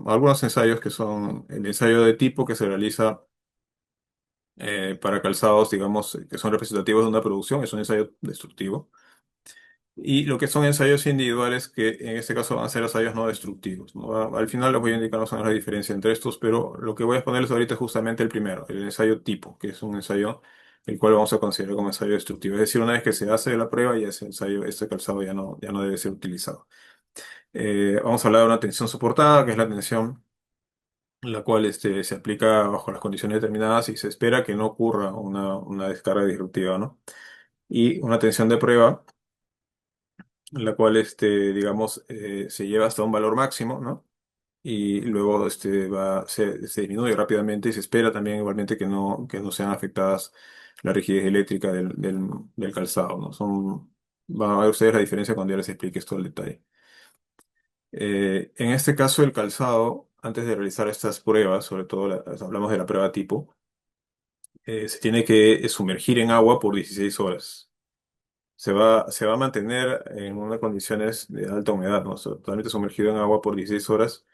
algunos ensayos que son el ensayo de tipo que se realiza para calzados, digamos, que son representativos de una producción, es un ensayo destructivo. Y lo que son ensayos individuales, que en este caso van a ser ensayos no destructivos, ¿no? Al final les voy a indicar más o menos la diferencia entre estos, pero lo que voy a exponerles ahorita es justamente el primero, el ensayo tipo, que es un ensayo el cual vamos a considerar como ensayo destructivo. Es decir, una vez que se hace la prueba, ya ese ensayo, este calzado ya no debe ser utilizado. Vamos a hablar de una tensión soportada, que es la tensión la cual se aplica bajo las condiciones determinadas y se espera que no ocurra una descarga disruptiva, ¿no? Y una tensión de prueba, la cual, digamos, se lleva hasta un valor máximo, ¿no? Y luego se disminuye rápidamente y se espera también igualmente que no sean afectadas la rigidez eléctrica del calzado, ¿no? Van a ver ustedes la diferencia cuando ya les explique esto al detalle. En este caso, el calzado, antes de realizar estas pruebas, sobre todo hablamos de la prueba tipo, se tiene que sumergir en agua por 16 horas. Se va a mantener en unas condiciones de alta humedad, ¿no? O sea, totalmente sumergido en agua por 16 horas.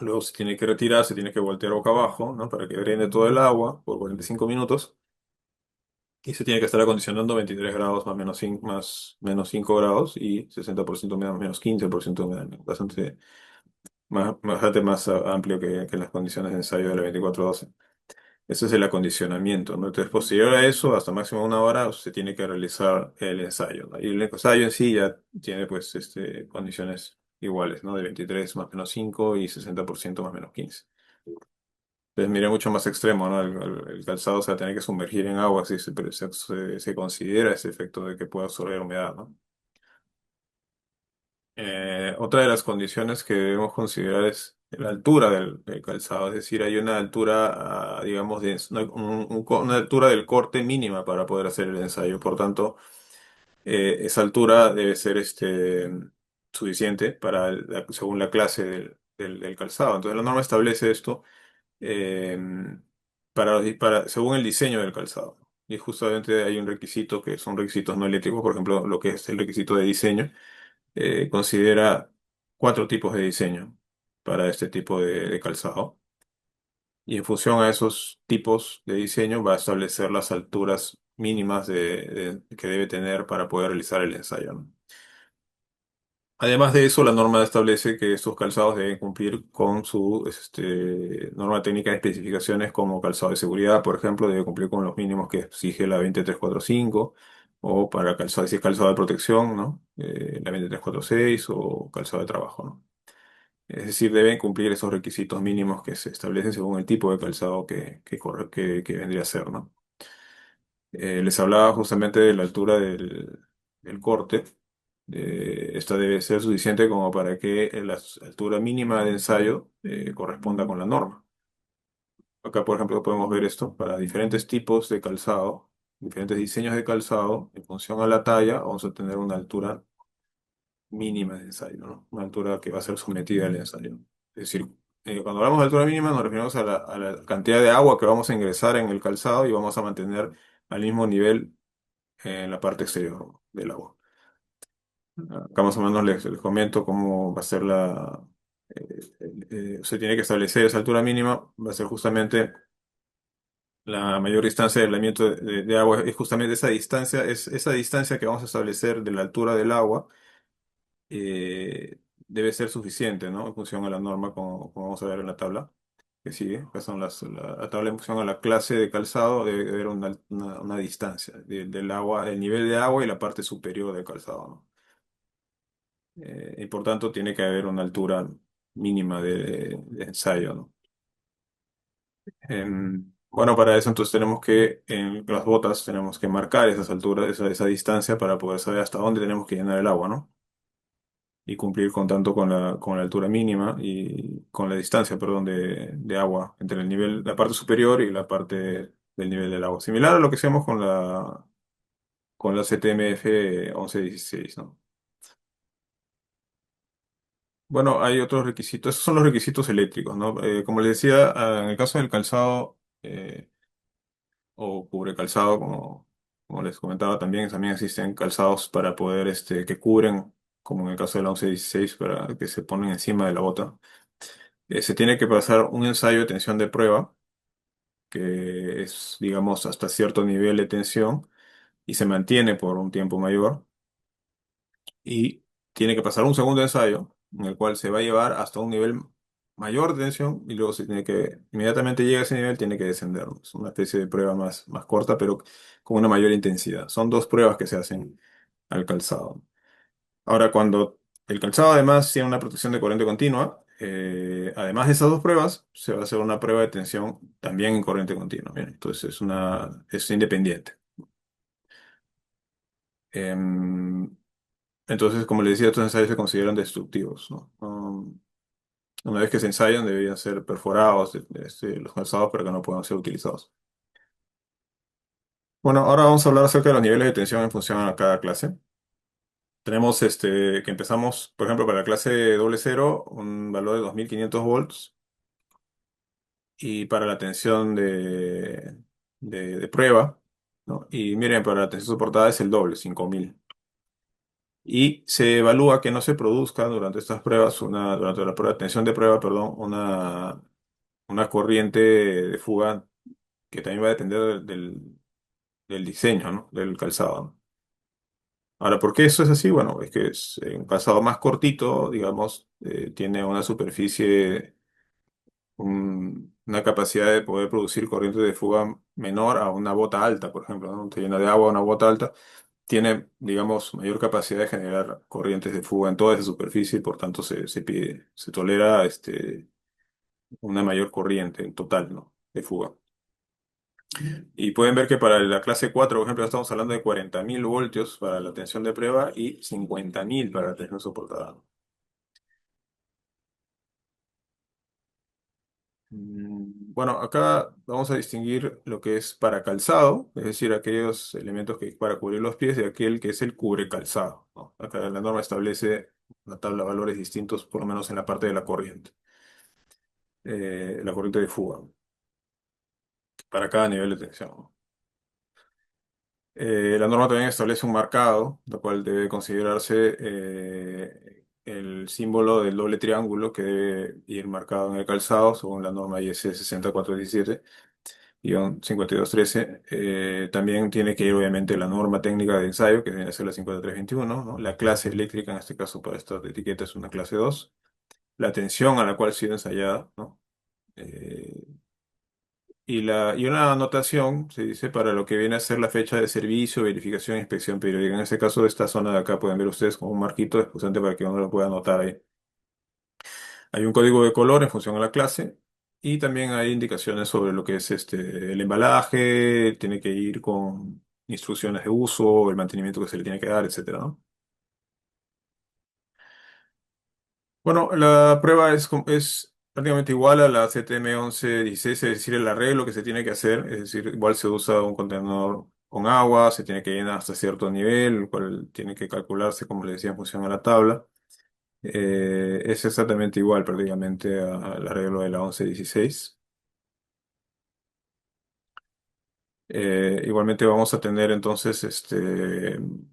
Luego se tiene que retirar, se tiene que voltear boca abajo, ¿no? Para que drene todo el agua por 45 minutos. Y se tiene que estar acondicionando 23 grados más menos 5, más menos 5 grados y 60% menos, menos 15% de humedad, ¿no? Bastante más amplio que las condiciones de ensayo de la 24-12. Ese es el acondicionamiento, ¿no? Entonces, posterior a eso, hasta máximo una hora, se tiene que realizar el ensayo, ¿no? Y el ensayo en sí ya tiene, pues, condiciones iguales, ¿no? De 23 más menos 5 y 60% más menos 15. Entonces, mira, mucho más extremo, ¿no? El calzado se va a tener que sumergir en agua, así pero se considera ese efecto de que pueda absorber humedad, ¿no? Otra de las condiciones que debemos considerar es la altura del calzado, es decir, hay una altura, digamos, una altura del corte mínima para poder hacer el ensayo. Por tanto, esa altura debe ser suficiente según la clase del calzado. Entonces, la norma establece esto eh, según el diseño del calzado. Y justamente hay un requisito que son requisitos no eléctricos, por ejemplo, lo que es el requisito de diseño considera cuatro tipos de diseño para este tipo de calzado. Y en función a esos tipos de diseño va a establecer las alturas mínimas que debe tener para poder realizar el ensayo, ¿no? Además de eso, la norma establece que estos calzados deben cumplir con su norma técnica de especificaciones como calzado de seguridad, por ejemplo, debe cumplir con los mínimos que exige la 20345 o para calzado, si es calzado de protección, ¿no? La 20346 o calzado de trabajo, ¿no? Es decir, deben cumplir esos requisitos mínimos que se establecen según el tipo de calzado que vendría a ser, ¿no? Les hablaba justamente de la altura del corte. Esta debe ser suficiente como para que la altura mínima de ensayo corresponda con la norma. Acá, por ejemplo, podemos ver esto para diferentes tipos de calzado, diferentes diseños de calzado, en función a la talla, vamos a tener una altura mínima de ensayo, ¿no? Una altura que va a ser sometida al ensayo. Es decir, cuando hablamos de altura mínima nos referimos a la cantidad de agua que vamos a ingresar en el calzado y vamos a mantener al mismo nivel en la parte exterior del agua. Acá más o menos les comento cómo va a ser se tiene que establecer esa altura mínima, va a ser justamente la mayor distancia de aislamiento de agua, es justamente esa distancia, es esa distancia que vamos a establecer de la altura del agua, debe ser suficiente, ¿no? En función a la norma, como vamos a ver en la tabla que sigue. Acá son la tabla en función a la clase de calzado, debe haber una distancia del agua, el nivel de agua y la parte superior del calzado, ¿no? Y por tanto tiene que haber una altura mínima de ensayo, ¿no? Bueno, para eso entonces tenemos que, en las botas, tenemos que marcar esas alturas, esa distancia para poder saber hasta dónde tenemos que llenar el agua, ¿no? Y cumplir con tanto con la altura mínima y con la distancia, perdón, de agua entre la parte superior y la parte del nivel del agua. Similar a lo que hacemos con la CTMF 1116, ¿no? Bueno, hay otros requisitos, esos son los requisitos eléctricos, ¿no? Como les decía, en el caso del calzado o cubre calzado, como les comentaba también existen calzados para poder, que cubren, como en el caso del 1116, para que se ponen encima de la bota. Se tiene que pasar un ensayo de tensión de prueba, que es, digamos, hasta cierto nivel de tensión y se mantiene por un tiempo mayor. Y tiene que pasar un segundo ensayo en el cual se va a llevar hasta un nivel mayor de tensión y luego inmediatamente llega a ese nivel, tiene que descender. Es una especie de prueba más corta, pero con una mayor intensidad. Son dos pruebas que se hacen al calzado. Ahora, cuando El calzado además tiene una protección de corriente continua. Además de esas dos pruebas, se va a hacer una prueba de tensión también en corriente continua. Bien, entonces es independiente. Em, entonces, como les decía, estos ensayos se consideran destructivos, ¿no? Una vez que se ensayan, deberían ser perforados los calzados para que no puedan ser utilizados. Bueno, ahora vamos a hablar acerca de los niveles de tensión en función a cada clase. Tenemos que empezamos, por ejemplo, para la clase doble cero, un valor de 2500 volts. Y para la tensión de prueba, ¿no? Y miren, para la tensión soportada es el doble, 5000. Y se evalúa que no se produzca durante estas pruebas, durante la prueba, tensión de prueba, perdón, una corriente de fuga que también va a depender del diseño, ¿no? Del calzado, ¿no? Ahora, ¿por qué eso es así? Bueno, es que es un calzado más cortito, digamos, tiene una superficie, una capacidad de poder producir corriente de fuga menor a una bota alta, por ejemplo, ¿no? Te llena de agua una bota alta, tiene, digamos, mayor capacidad de generar corrientes de fuga en toda esa superficie y por tanto se tolera una mayor corriente en total, ¿no? De fuga. Y pueden ver que para la clase 4, por ejemplo, estamos hablando de 40.000 voltios para la tensión de prueba y 50.000 para la tensión soportada. Bueno, acá vamos a distinguir lo que es para calzado, es decir, aquellos elementos que para cubrir los pies y aquel que es el cubre calzado, ¿no? Acá la norma establece una tabla de valores distintos, por lo menos en la parte de la corriente de fuga, para cada nivel de tensión, ¿no? La norma también establece un marcado, lo cual debe considerarse el símbolo del doble triángulo que debe ir marcado en el calzado, según la norma IS 6417-5213. También tiene que ir, obviamente, la norma técnica de ensayo, que viene a ser la 5321, ¿no? La clase eléctrica, en este caso, para esta etiqueta es una clase 2. La tensión a la cual ha sido ensayada, ¿no? Eh, y una anotación, se dice, para lo que viene a ser la fecha de servicio, verificación e inspección periódica. En este caso, esta zona de acá pueden ver ustedes con un marquito, es justamente para que uno lo pueda anotar ahí. Hay un código de color en función a la clase y también hay indicaciones sobre lo que es el embalaje, tiene que ir con instrucciones de uso, el mantenimiento que se le tiene que dar, etcétera, ¿no? Bueno, la prueba es prácticamente igual a la CTM 1116, es decir, el arreglo que se tiene que hacer, es decir, igual se usa un contenedor con agua, se tiene que llenar hasta cierto nivel, el cual tiene que calcularse, como le decía, en función a la tabla. Es exactamente igual prácticamente al arreglo de la 1116. Igualmente vamos a tener entonces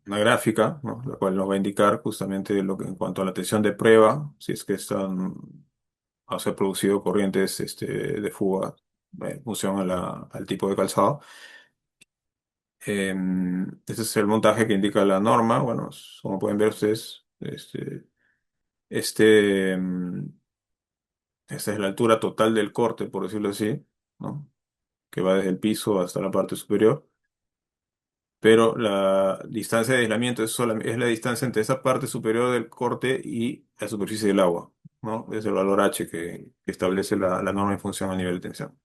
una gráfica, ¿no? La cual nos va a indicar justamente lo que en cuanto a la tensión de prueba, si es que están a ser producido corrientes de fuga en función al tipo de calzado. Este es el montaje que indica la norma. Bueno, como pueden ver ustedes, este, em, esta es la altura total del corte, por decirlo así, ¿no? Que va desde el piso hasta la parte superior. Pero la distancia de aislamiento es la distancia entre esa parte superior del corte y la superficie del agua, ¿no? Es el valor H que establece la norma en función a nivel de tensión.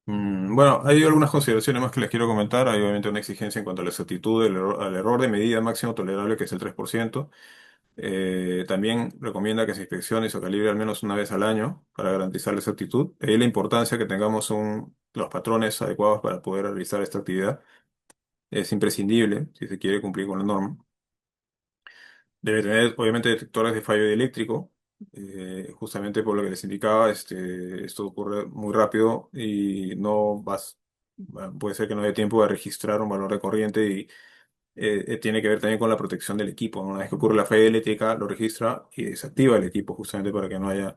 Bueno, hay algunas consideraciones más que les quiero comentar. Hay obviamente una exigencia en cuanto a la exactitud al error de medida máximo tolerable, que es el 3%. También recomienda que se inspeccione y se calibre al menos una vez al año para garantizar la exactitud. De ahí la importancia que tengamos los patrones adecuados para poder realizar esta actividad. Es imprescindible si se quiere cumplir con la norma. Debe tener, obviamente, detectores de fallo eléctrico, justamente por lo que les indicaba, esto ocurre muy rápido y puede ser que no haya tiempo de registrar un valor de corriente y tiene que ver también con la protección del equipo, ¿no? Una vez que ocurre la falla eléctrica, lo registra y desactiva el equipo justamente para que no haya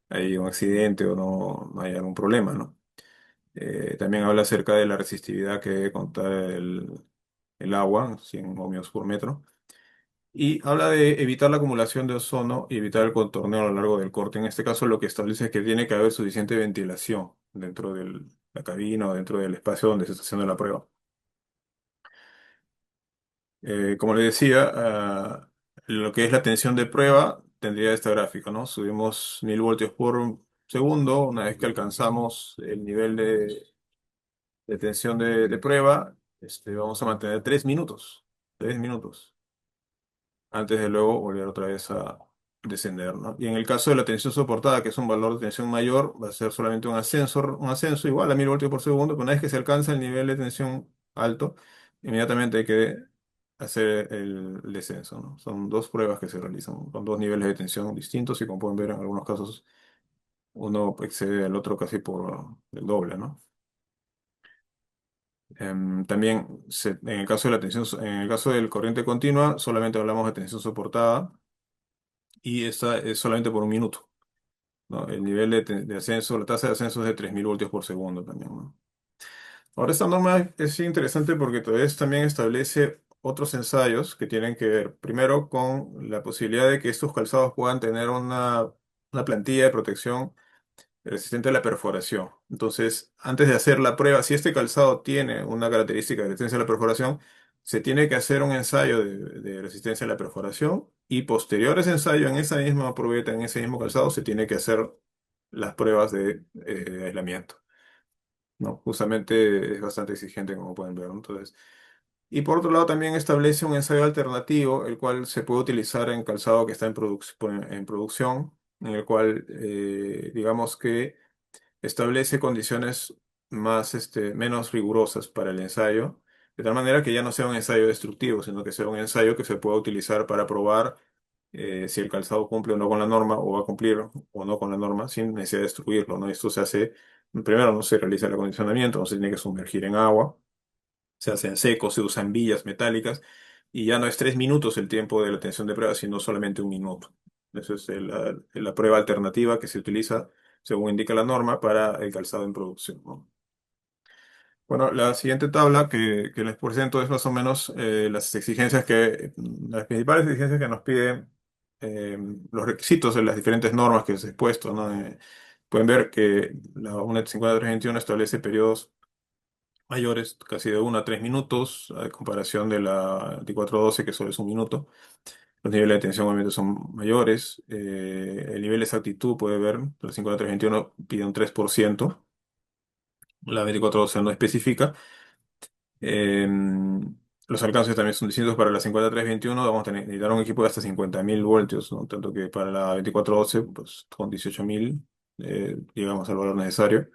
ahí un accidente o no haya algún problema, ¿no? También habla acerca de la resistividad que debe contar el agua, 100 ohmios por metro. Y habla de evitar la acumulación de ozono y evitar el contorneo a lo largo del corte. En este caso, lo que establece es que tiene que haber suficiente ventilación dentro de la cabina o dentro del espacio donde se está haciendo la prueba. Como le decía, lo que es la tensión de prueba tendría esta gráfica, ¿no? Subimos 1000 voltios por segundo. Una vez que alcanzamos el nivel de tensión de prueba, vamos a mantener 3 minutos. 3 minutos. Antes de luego volver otra vez a descender, ¿no? Y en el caso de la tensión soportada, que es un valor de tensión mayor, va a ser solamente un ascenso igual a 1000 voltios por segundo, pero una vez que se alcanza el nivel de tensión alto, inmediatamente hay que hacer el descenso, ¿no? Son dos pruebas que se realizan con dos niveles de tensión distintos y como pueden ver en algunos casos uno excede al otro casi por el doble, ¿no? También en el caso de la tensión, en el caso del corriente continua, solamente hablamos de tensión soportada y esta es solamente por un minuto, ¿no? El nivel de ascenso, la tasa de ascenso es de 3000 voltios por segundo también, ¿no? Ahora, esta norma es interesante porque todavía también establece otros ensayos que tienen que ver, primero, con la posibilidad de que estos calzados puedan tener una plantilla de protección resistente a la perforación. Entonces, antes de hacer la prueba, si este calzado tiene una característica de resistencia a la perforación, se tiene que hacer un ensayo de resistencia a la perforación y posterior a ese ensayo, en esa misma probeta, en ese mismo calzado, se tiene que hacer las pruebas de aislamiento, ¿no? Justamente es bastante exigente, como pueden ver, ¿no? Entonces, y por otro lado, también establece un ensayo alternativo, el cual se puede utilizar en calzado que está en producción, en el cual, digamos que establece condiciones menos rigurosas para el ensayo, de tal manera que ya no sea un ensayo destructivo, sino que sea un ensayo que se pueda utilizar para probar si el calzado cumple o no con la norma, o va a cumplir o no con la norma, sin necesidad de destruirlo, ¿no? Esto se hace, primero no se realiza el acondicionamiento, no se tiene que sumergir en agua, se hace en seco, se usan villas metálicas, y ya no es 3 minutos el tiempo de la tensión de prueba, sino solamente un minuto. Esa es la prueba alternativa que se utiliza, según indica la norma, para el calzado en producción, ¿no? Bueno, la siguiente tabla que les presento es más o menos las principales exigencias que nos piden, los requisitos de las diferentes normas que os he expuesto, ¿no? Pueden ver que la UNED 5321 establece periodos mayores, casi de 1 a 3 minutos, a comparación de la 2412, que solo es un minuto. Los niveles de tensión obviamente son mayores. El nivel de exactitud, puede ver, la 5321 pide un 3%, la 2412 no especifica. Eh, los alcances también son distintos. Para la 5321 vamos a necesitar un equipo de hasta 50.000 voltios, ¿no? Tanto que para la 2412, pues con 18.000 llegamos al valor necesario.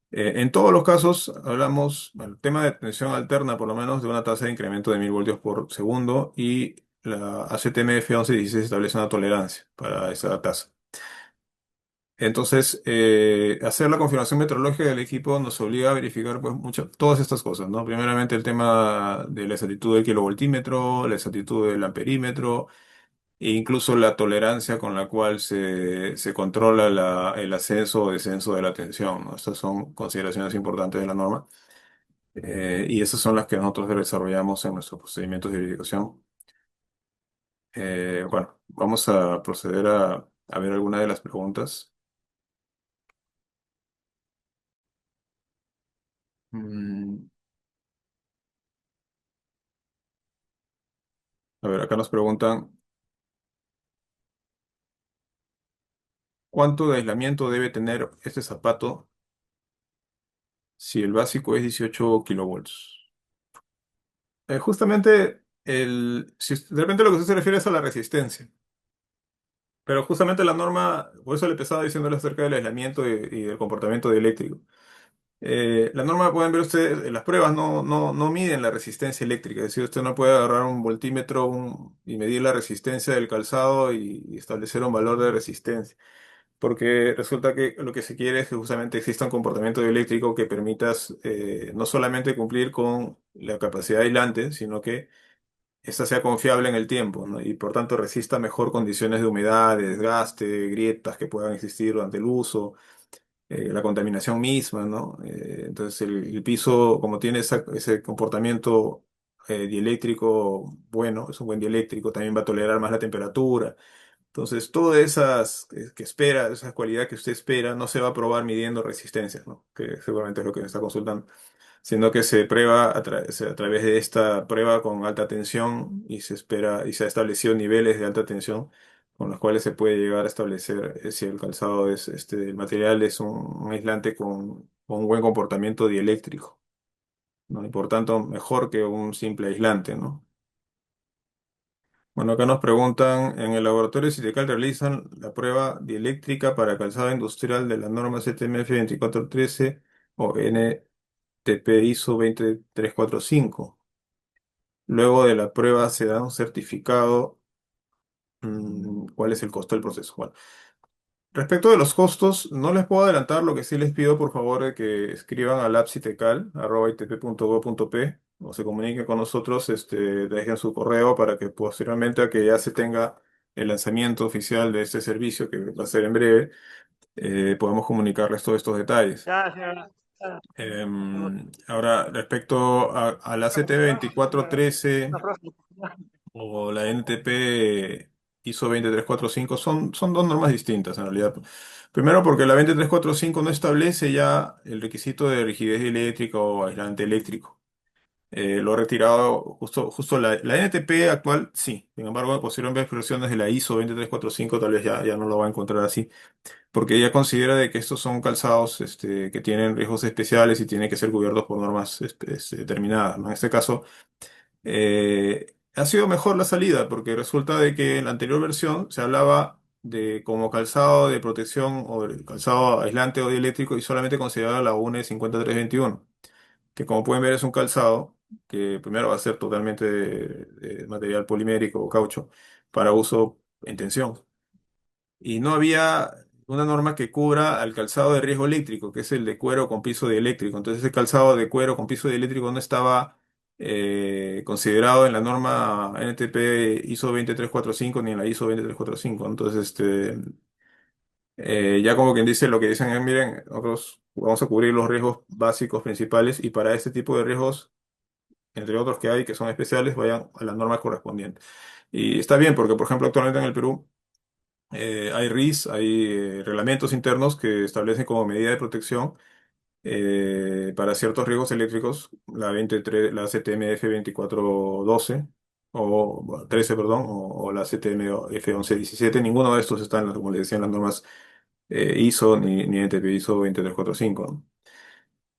En todos los casos hablamos, bueno, el tema de tensión alterna, por lo menos, de una tasa de incremento de 1000 voltios por segundo, y la ACTMF 1116 establece una tolerancia para esa tasa. Entonces, hacer la confirmación metrológica del equipo nos obliga a verificar, pues, todas estas cosas, ¿no? Primeramente, el tema de la exactitud del kilovoltímetro, la exactitud del amperímetro e incluso la tolerancia con la cual se controla el ascenso o descenso de la tensión, ¿no? Estas son consideraciones importantes de la norma, y esas son las que nosotros desarrollamos en nuestros procedimientos de verificación. Bueno, vamos a proceder a ver algunas de las preguntas. Mm, a ver, acá nos preguntan, ¿cuánto de aislamiento debe tener este zapato si el básico es 18 kilovolts? Justamente, si de repente lo que usted se refiere es a la resistencia. Pero justamente la norma, por eso le empezaba diciéndole acerca del aislamiento y del comportamiento dieléctrico. La norma, pueden ver ustedes, las pruebas no miden la resistencia eléctrica. Es decir, usted no puede agarrar un voltímetro y medir la resistencia del calzado y establecer un valor de resistencia. Porque resulta que lo que se quiere es que justamente exista un comportamiento dieléctrico que permitas, no solamente cumplir con la capacidad aislante, sino que esta sea confiable en el tiempo, ¿no? Y por tanto resista mejor condiciones de humedad, de desgaste, grietas que puedan existir durante el uso, la contaminación misma, ¿no? Entonces el piso, como tiene ese comportamiento dieléctrico bueno, es un buen dieléctrico, también va a tolerar más la temperatura. Entonces, todas esas que espera, esas cualidades que usted espera, no se va a probar midiendo resistencias, ¿no? Que seguramente es lo que me está consultando. sino que se prueba a través de esta prueba con alta tensión y se espera y se ha establecido niveles de alta tensión con los cuales se puede llegar a establecer si el calzado es, el material es un aislante con un buen comportamiento dieléctrico, ¿no? Y por tanto mejor que un simple aislante, ¿no? Bueno, acá nos preguntan, en el laboratorio Citecal realizan la prueba dieléctrica para calzado industrial de la norma CTMF 2413 o NTP ISO 20345. Luego de la prueba se da un certificado. ¿Cuál es el costo del proceso? Bueno, respecto de los costos, no les puedo adelantar. Lo que sí les pido, por favor, de que escriban al apsitecal@itp.go.p o se comuniquen con nosotros, dejen su correo para que posteriormente a que ya se tenga el lanzamiento oficial de este servicio, que va a ser en breve, podamos comunicarles todos estos detalles. Ya, señora. Ahora, respecto a la CT La 2413 próxima. o la NTP ISO 20345 son dos normas distintas en realidad. Primero porque la 20345 no establece ya el requisito de rigidez eléctrica o aislante eléctrico. Lo ha retirado justo la NTP actual, sí. Sin embargo, posiblemente versiones de la ISO 20345 tal vez ya no lo va a encontrar así, porque ella considera de que estos son calzados que tienen riesgos especiales y tienen que ser cubiertos por normas determinadas, ¿no? En este caso, ha sido mejor la salida porque resulta de que en la anterior versión se hablaba de como calzado de protección o el calzado aislante o dieléctrico y solamente consideraba la UNE 5321, que como pueden ver es un calzado que primero va a ser totalmente de material polimérico o caucho para uso en tensión. Y no había una norma que cubra al calzado de riesgo eléctrico, que es el de cuero con piso dieléctrico. Entonces, ese calzado de cuero con piso dieléctrico no estaba considerado en la norma NTP ISO 20345 ni en la ISO 20345. Entonces, ya como quien dice, lo que dicen es, miren, nosotros vamos a cubrir los riesgos básicos principales y para este tipo de riesgos, entre otros que hay que son especiales, vayan a la norma correspondiente. Y está bien, porque por ejemplo, actualmente en el Perú, hay RIS, hay reglamentos internos que establecen como medida de protección para ciertos riesgos eléctricos la 23, la CTMF 2412 o bueno, 13, perdón, o la CTMF 1117. Ninguno de estos están, como les decía, en las normas ISO ni NTP ISO 20345, ¿no?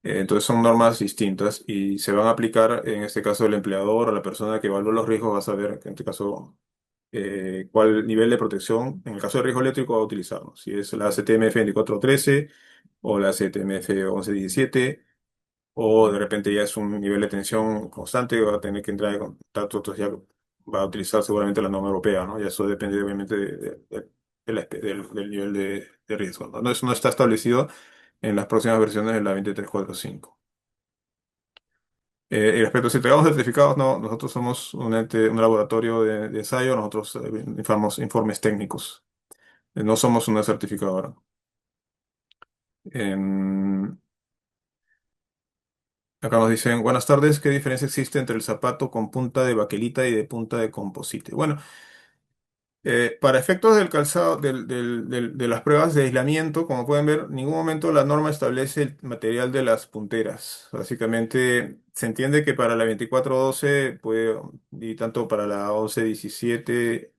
Entonces son normas distintas y se van a aplicar, en este caso, el empleador o la persona que evalúa los riesgos va a saber, en este caso, cuál nivel de protección, en el caso de riesgo eléctrico, va a utilizar, ¿no? Si es la CTMF 2413 o la CTMF 1117, o de repente ya es un nivel de tensión constante, va a tener que entrar en contacto, entonces ya va a utilizar seguramente la norma europea, ¿no? Ya eso depende obviamente del nivel de riesgo, ¿no? Eso no está establecido en las próximas versiones de la 20345. Y respecto a si entregamos certificados, no, nosotros somos un ente, un laboratorio de ensayo, nosotros informamos informes técnicos. No somos una certificadora. Em, Acá nos dicen, buenas tardes, ¿qué diferencia existe entre el zapato con punta de baquelita y de punta de composite? Bueno, para efectos del calzado, de las pruebas de aislamiento, como pueden ver, en ningún momento la norma establece el material de las punteras. Básicamente, se entiende que para la 2412 puede, y tanto para la 1117,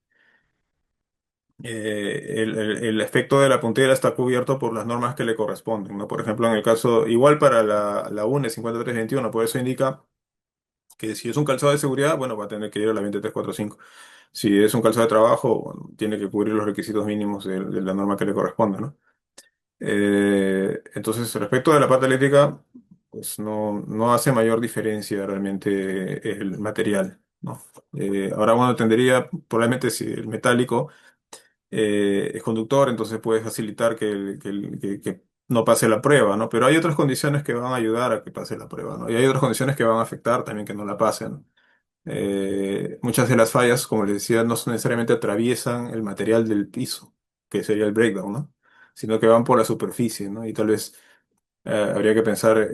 el efecto de la puntera está cubierto por las normas que le corresponden, ¿no? Por ejemplo, en el caso, igual para la UNE 5321, por eso indica que si es un calzado de seguridad, bueno, va a tener que ir a la 20345. Si es un calzado de trabajo, bueno, tiene que cubrir los requisitos mínimos de la norma que le corresponde, ¿no? Entonces, respecto de la parte eléctrica, pues no hace mayor diferencia realmente el material, ¿no? Ahora uno tendría, probablemente si el metálico es conductor, entonces puede facilitar que no pase la prueba, ¿no? Pero hay otras condiciones que van a ayudar a que pase la prueba, ¿no? Y hay otras condiciones que van a afectar también que no la pasen. Muchas de las fallas, como les decía, no necesariamente atraviesan el material del piso, que sería el breakdown, ¿no? Sino que van por la superficie, ¿no? Y tal vez habría que pensar,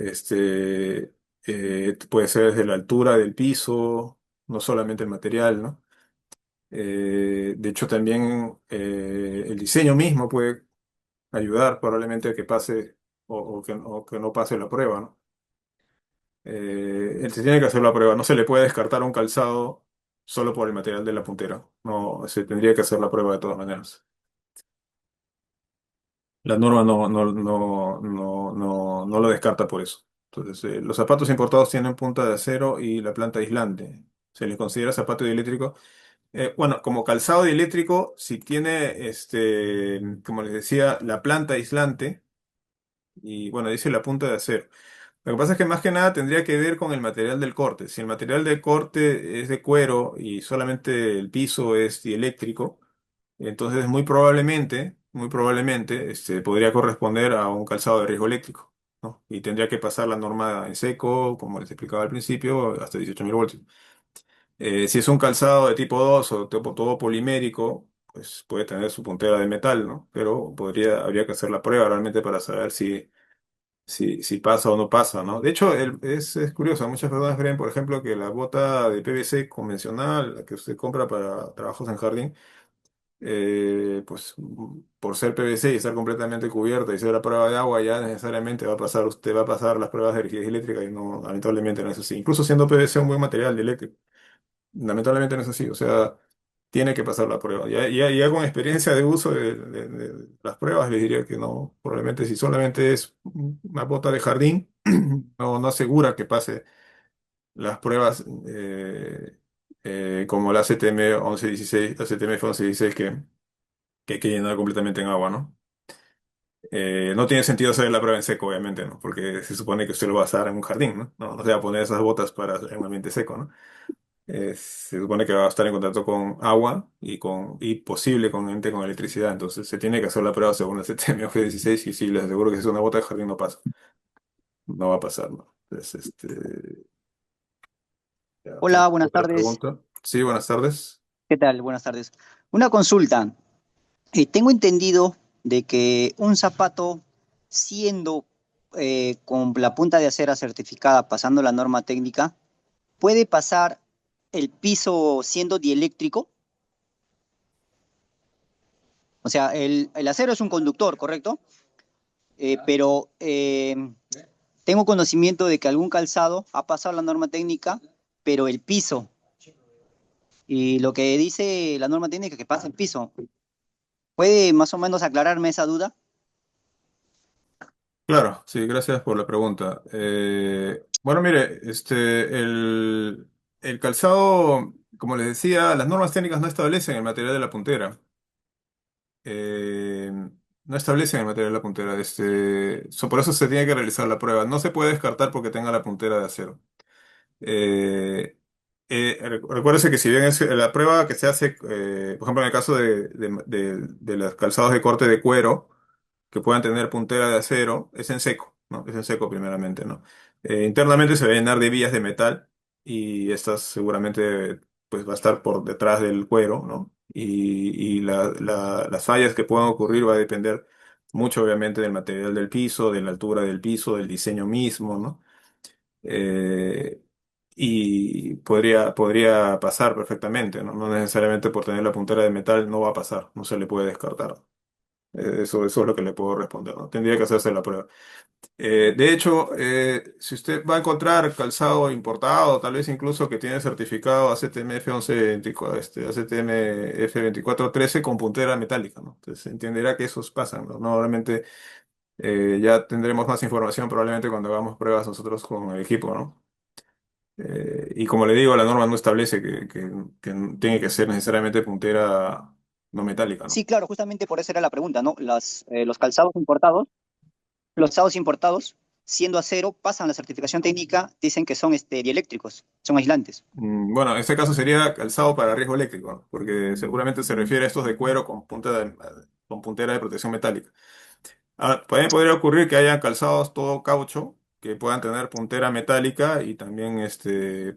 puede ser desde la altura del piso, no solamente el material, ¿no? De hecho, también el diseño mismo puede ayudar probablemente a que pase o que no pase la prueba, ¿no? Se tiene que hacer la prueba. No se le puede descartar un calzado solo por el material de la puntera. No, se tendría que hacer la prueba de todas maneras. La norma no lo descarta por eso. Entonces, los zapatos importados tienen punta de acero y la planta aislante. Se les considera zapato dieléctrico. Bueno, como calzado dieléctrico, si tiene, como les decía, la planta aislante y, bueno, dice la punta de acero. Lo que pasa es que más que nada tendría que ver con el material del corte. Si el material del corte es de cuero y solamente el piso es dieléctrico, entonces muy probablemente, podría corresponder a un calzado de riesgo eléctrico, ¿no? Y tendría que pasar la norma en seco, como les explicaba al principio, hasta 18.000 voltios. Si es un calzado de tipo 2 o tipo todo polimérico, pues puede tener su puntera de metal, ¿no? Pero habría que hacer la prueba realmente para saber si pasa o no pasa, ¿no? De hecho, es curioso, muchas personas creen, por ejemplo, que la bota de PVC convencional, la que usted compra para trabajos en jardín, pues por ser PVC y estar completamente cubierta y ser a prueba de agua, ya necesariamente usted va a pasar las pruebas de rigidez eléctrica y no, lamentablemente no es así. Incluso siendo PVC un buen material eléctrico, lamentablemente no es así, o sea, tiene que pasar la prueba. Ya con experiencia de uso de las pruebas, les diría que no, probablemente si solamente es una bota de jardín, no asegura que pase las pruebas como la CTM 1116, la CTMF 1116 que hay que llenar completamente en agua, ¿no? No tiene sentido hacer la prueba en seco, obviamente, ¿no? Porque se supone que usted lo va a usar en un jardín, ¿no? No se va a poner esas botas para en un ambiente seco, ¿no? Se supone que va a estar en contacto con agua y posible con electricidad. Entonces se tiene que hacer la prueba según el CTM 16 y sí, les aseguro que si es una bota de jardín no pasa. No va a pasar, ¿no? Entonces, ya, Hola, buenas otra tardes. pregunta. Sí, buenas tardes. ¿Qué tal? Buenas tardes. Una consulta. Tengo entendido de que un zapato siendo con la punta de acera certificada, pasando la norma técnica, puede pasar el piso siendo dieléctrico. O sea, el acero es un conductor, ¿correcto? Pero tengo conocimiento de que algún calzado ha pasado la norma técnica, pero el piso y lo que dice la norma técnica que pasa el piso. ¿Puede más o menos aclararme esa duda? Claro, sí, gracias por la pregunta. Bueno, mire, el calzado, como les decía, las normas técnicas no establecen el material de la puntera. Eh, no establecen el material de la puntera. Por eso se tiene que realizar la prueba. No se puede descartar porque tenga la puntera de acero. Eh, Recuérdese que si bien es la prueba que se hace, por ejemplo, en el caso de los calzados de corte de cuero, que puedan tener puntera de acero, es en seco, ¿no? Es en seco primeramente, ¿no? Internamente se va a llenar de vías de metal y estas seguramente pues va a estar por detrás del cuero, ¿no? Y las fallas que puedan ocurrir va a depender mucho obviamente del material del piso, de la altura del piso, del diseño mismo, ¿no? Eh, y podría pasar perfectamente, ¿no? No necesariamente por tener la puntera de metal no va a pasar, no se le puede descartar. Eso es lo que le puedo responder, ¿no? Tendría que hacerse la prueba. De hecho, si usted va a encontrar calzado importado, tal vez incluso que tiene certificado ACTMF 1124, ACTMF 2413 con puntera metálica, ¿no? Entonces entenderá que esos pasan, ¿no? Normalmente ya tendremos más información probablemente cuando hagamos pruebas nosotros con el equipo, ¿no? Y como le digo, la norma no establece que tiene que ser necesariamente puntera no metálica, ¿no? Sí, claro, justamente por eso era la pregunta, ¿no? Los calzados importados, siendo acero, pasan la certificación técnica, dicen que son dieléctricos, son aislantes. Bueno, en este caso sería calzado para riesgo eléctrico, ¿no? Porque seguramente se refiere a estos de cuero con puntera de protección metálica. También podría ocurrir que hayan calzados todo caucho que puedan tener puntera metálica y también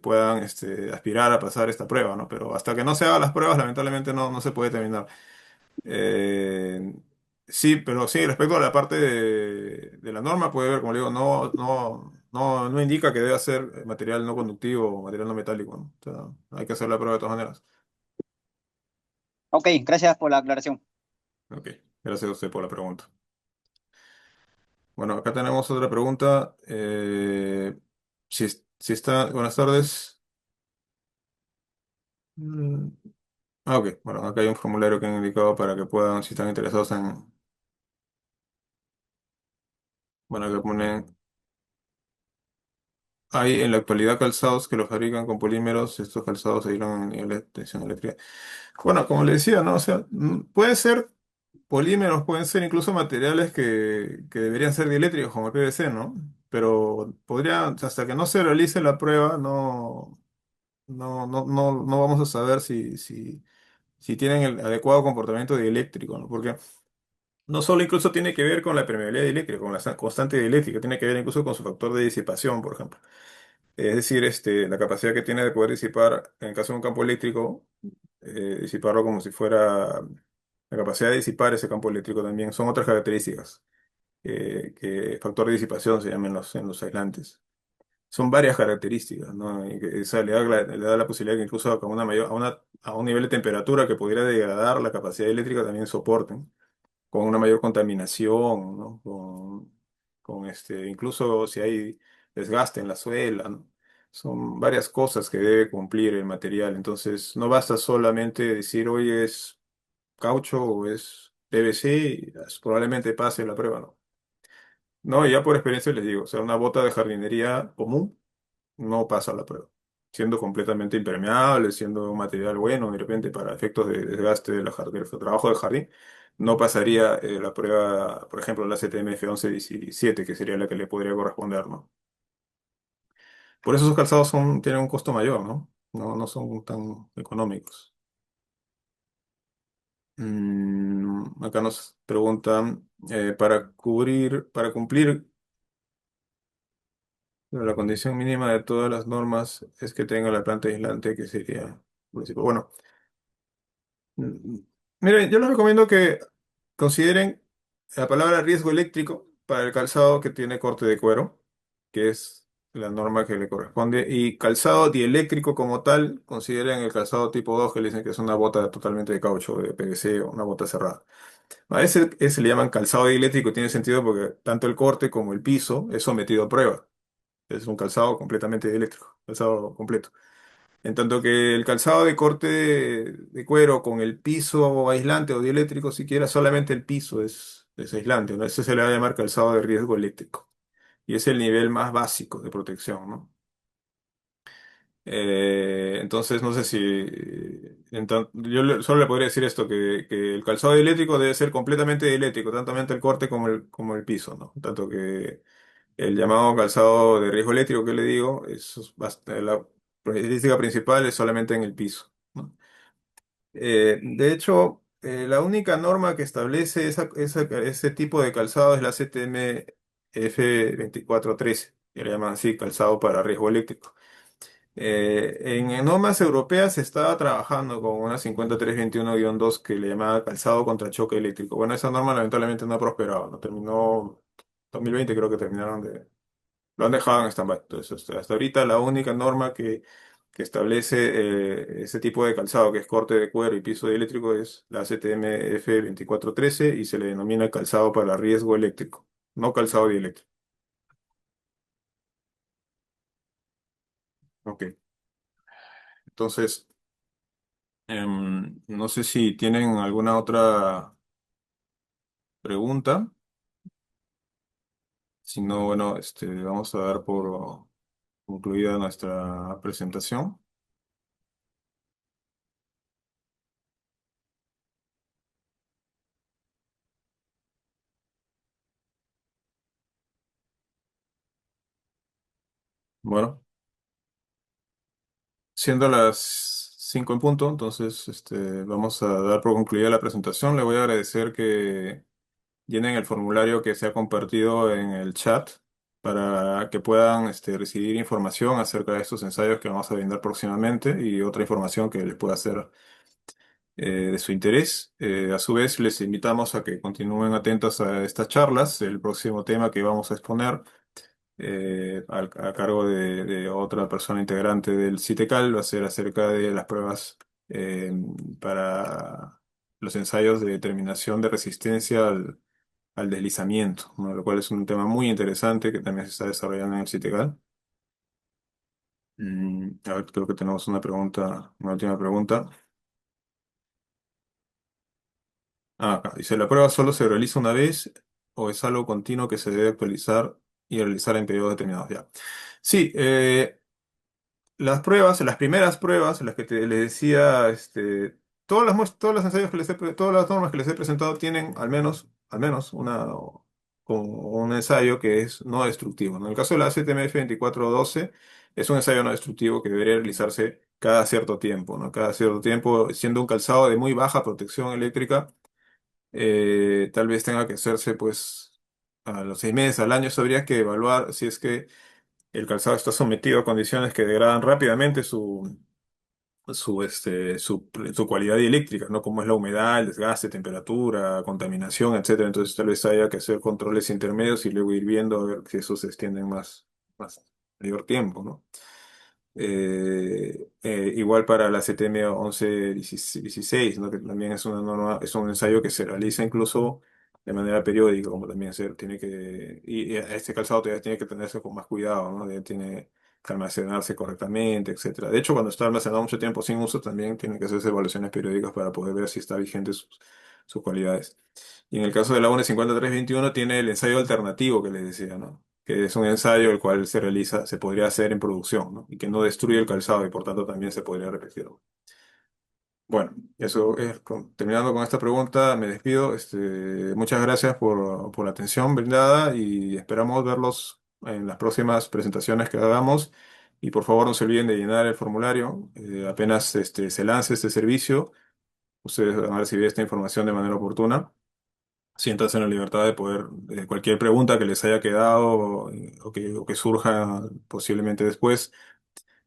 puedan aspirar a pasar esta prueba, ¿no? Pero hasta que no se hagan las pruebas, lamentablemente no se puede terminar. Eh, sí, pero sí, respecto a la parte de la norma, puede ver, como le digo, no indica que deba ser material no conductivo o material no metálico, ¿no? O sea, hay que hacer la prueba de todas maneras. Ok, gracias por la aclaración. Ok, gracias a usted por la pregunta. Bueno, acá tenemos otra pregunta. Si está, buenas tardes. Mm, ok, bueno, acá hay un formulario que han indicado para que puedan, si están interesados en, bueno, que ponen, hay en la actualidad calzados que los fabrican con polímeros, estos calzados se dieron en nivel de tensión eléctrica. Bueno, como le decía, ¿no? O sea, pueden ser polímeros, pueden ser incluso materiales que deberían ser dieléctricos, como el PVC, ¿no? Pero podría, hasta que no se realice la prueba, no vamos a saber si tienen el adecuado comportamiento dieléctrico, ¿no? Porque no solo incluso tiene que ver con la permeabilidad dieléctrica, con la constante dieléctrica, tiene que ver incluso con su factor de disipación, por ejemplo. Es decir, la capacidad que tiene de poder disipar, en caso de un campo eléctrico, disiparlo como si fuera la capacidad de disipar ese campo eléctrico también. Son otras características que factor de disipación se llaman en los aislantes. Son varias características, ¿no? Y que esa le da la posibilidad que incluso con una mayor, a un nivel de temperatura que pudiera degradar la capacidad eléctrica también soporten con una mayor contaminación, ¿no? Incluso si hay desgaste en la suela, ¿no? Son varias cosas que debe cumplir el material. Entonces, no basta solamente decir, oye, es caucho o es PVC, y probablemente pase la prueba, ¿no? No, ya por experiencia les digo, o sea, una bota de jardinería común no pasa la prueba. Siendo completamente impermeable, siendo un material bueno, de repente para efectos de desgaste del trabajo de jardín, no pasaría la prueba, por ejemplo, la CTMF 1117, que sería la que le podría corresponder, ¿no? Por eso esos calzados tienen un costo mayor, ¿no? No son tan económicos. Acá nos preguntan, para cumplir la condición mínima de todas las normas es que tenga la planta aislante, que sería, bueno. Mm, Miren, yo les recomiendo que consideren la palabra riesgo eléctrico para el calzado que tiene corte de cuero, que es la norma que le corresponde, y calzado dieléctrico como tal, consideren el calzado tipo 2 que le dicen que es una bota totalmente de caucho, de PVC o una bota cerrada. A ese le llaman calzado dieléctrico, tiene sentido porque tanto el corte como el piso es sometido a prueba. Es un calzado completamente dieléctrico, calzado completo. En tanto que el calzado de corte de cuero con el piso aislante o dieléctrico, siquiera solamente el piso es aislante, ¿no? Ese se le va a llamar calzado de riesgo eléctrico. Y es el nivel más básico de protección, ¿no? Entonces, no sé si... solo le podría decir esto, que el calzado dieléctrico debe ser completamente dieléctrico, tanto el corte como el piso, ¿no? Tanto que el llamado calzado de riesgo eléctrico que le digo, la característica principal es solamente en el piso, ¿no? De hecho, la única norma que establece ese tipo de calzado es la CTM F2413, que le llaman así, calzado para riesgo eléctrico. En normas europeas se estaba trabajando con una 50321-2 que le llamaba calzado contra choque eléctrico. Bueno, esa norma lamentablemente no ha prosperado, no terminó, 2020 creo que terminaron lo han dejado en stand-by. Entonces, hasta ahorita la única norma que establece ese tipo de calzado, que es corte de cuero y piso eléctrico, es la CTM F2413 y se le denomina calzado para riesgo eléctrico, no calzado dieléctrico. Ok. Entonces, no sé si tienen alguna otra pregunta. Si no, bueno, vamos a dar por concluida nuestra presentación. Bueno. Siendo las 5 en punto, entonces vamos a dar por concluida la presentación. Le voy a agradecer que llenen el formulario que se ha compartido en el chat para que puedan recibir información acerca de estos ensayos que vamos a brindar próximamente y otra información que les pueda ser de su interés. A su vez, les invitamos a que continúen atentos a estas charlas. El próximo tema que vamos a exponer a cargo de otra persona integrante del CITECAL, va a ser acerca de las pruebas eh, para los ensayos de determinación de resistencia al deslizamiento, ¿no? Lo cual es un tema muy interesante que también se está desarrollando en el CITECAL. A ver, creo que tenemos una pregunta, una última pregunta. Acá dice, ¿la prueba solo se realiza una vez o es algo continuo que se debe actualizar y realizar en periodos determinados? Ya. Sí, las pruebas, las primeras pruebas, las que les decía, todos los ensayos que todas las normas que les he presentado tienen al menos un ensayo que es no destructivo, ¿no? En el caso de la CTMF 2412 es un ensayo no destructivo que debería realizarse cada cierto tiempo, ¿no? Cada cierto tiempo, siendo un calzado de muy baja protección eléctrica, tal vez tenga que hacerse, pues, a los 6 meses, al año, eso habría que evaluar si es que el calzado está sometido a condiciones que degradan rápidamente su cualidad eléctrica, ¿no? Como es la humedad, el desgaste, temperatura, contaminación, etcétera. Entonces tal vez haya que hacer controles intermedios y luego ir viendo a ver si esos se extienden más mayor tiempo, ¿no? Igual para la CTM 1116, ¿no? Que también es una norma, es un ensayo que se realiza incluso de manera periódica, como también se tiene y este calzado todavía tiene que tenerse con más cuidado, ¿no? Tiene que almacenarse correctamente, etcétera. De hecho, cuando está almacenado mucho tiempo sin uso, también tiene que hacerse evaluaciones periódicas para poder ver si está vigente sus cualidades. Y en el caso de la UNE 5321 tiene el ensayo alternativo que les decía, ¿no? Que es un ensayo el cual se podría hacer en producción, ¿no? Y que no destruye el calzado y por tanto también se podría repetir. Bueno, eso es, terminando con esta pregunta, me despido. Muchas gracias por la atención brindada y esperamos verlos en las próximas presentaciones que hagamos. Y por favor no se olviden de llenar el formulario. Apenas se lance este servicio, ustedes van a recibir esta información de manera oportuna. Siéntanse en la libertad de poder, cualquier pregunta que les haya quedado o que surja posiblemente después,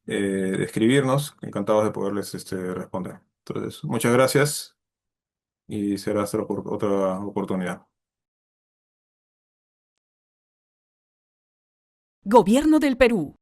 de escribirnos. Encantados de poderles responder. Entonces, muchas gracias y será hasta otra oportunidad. Gobierno del Perú.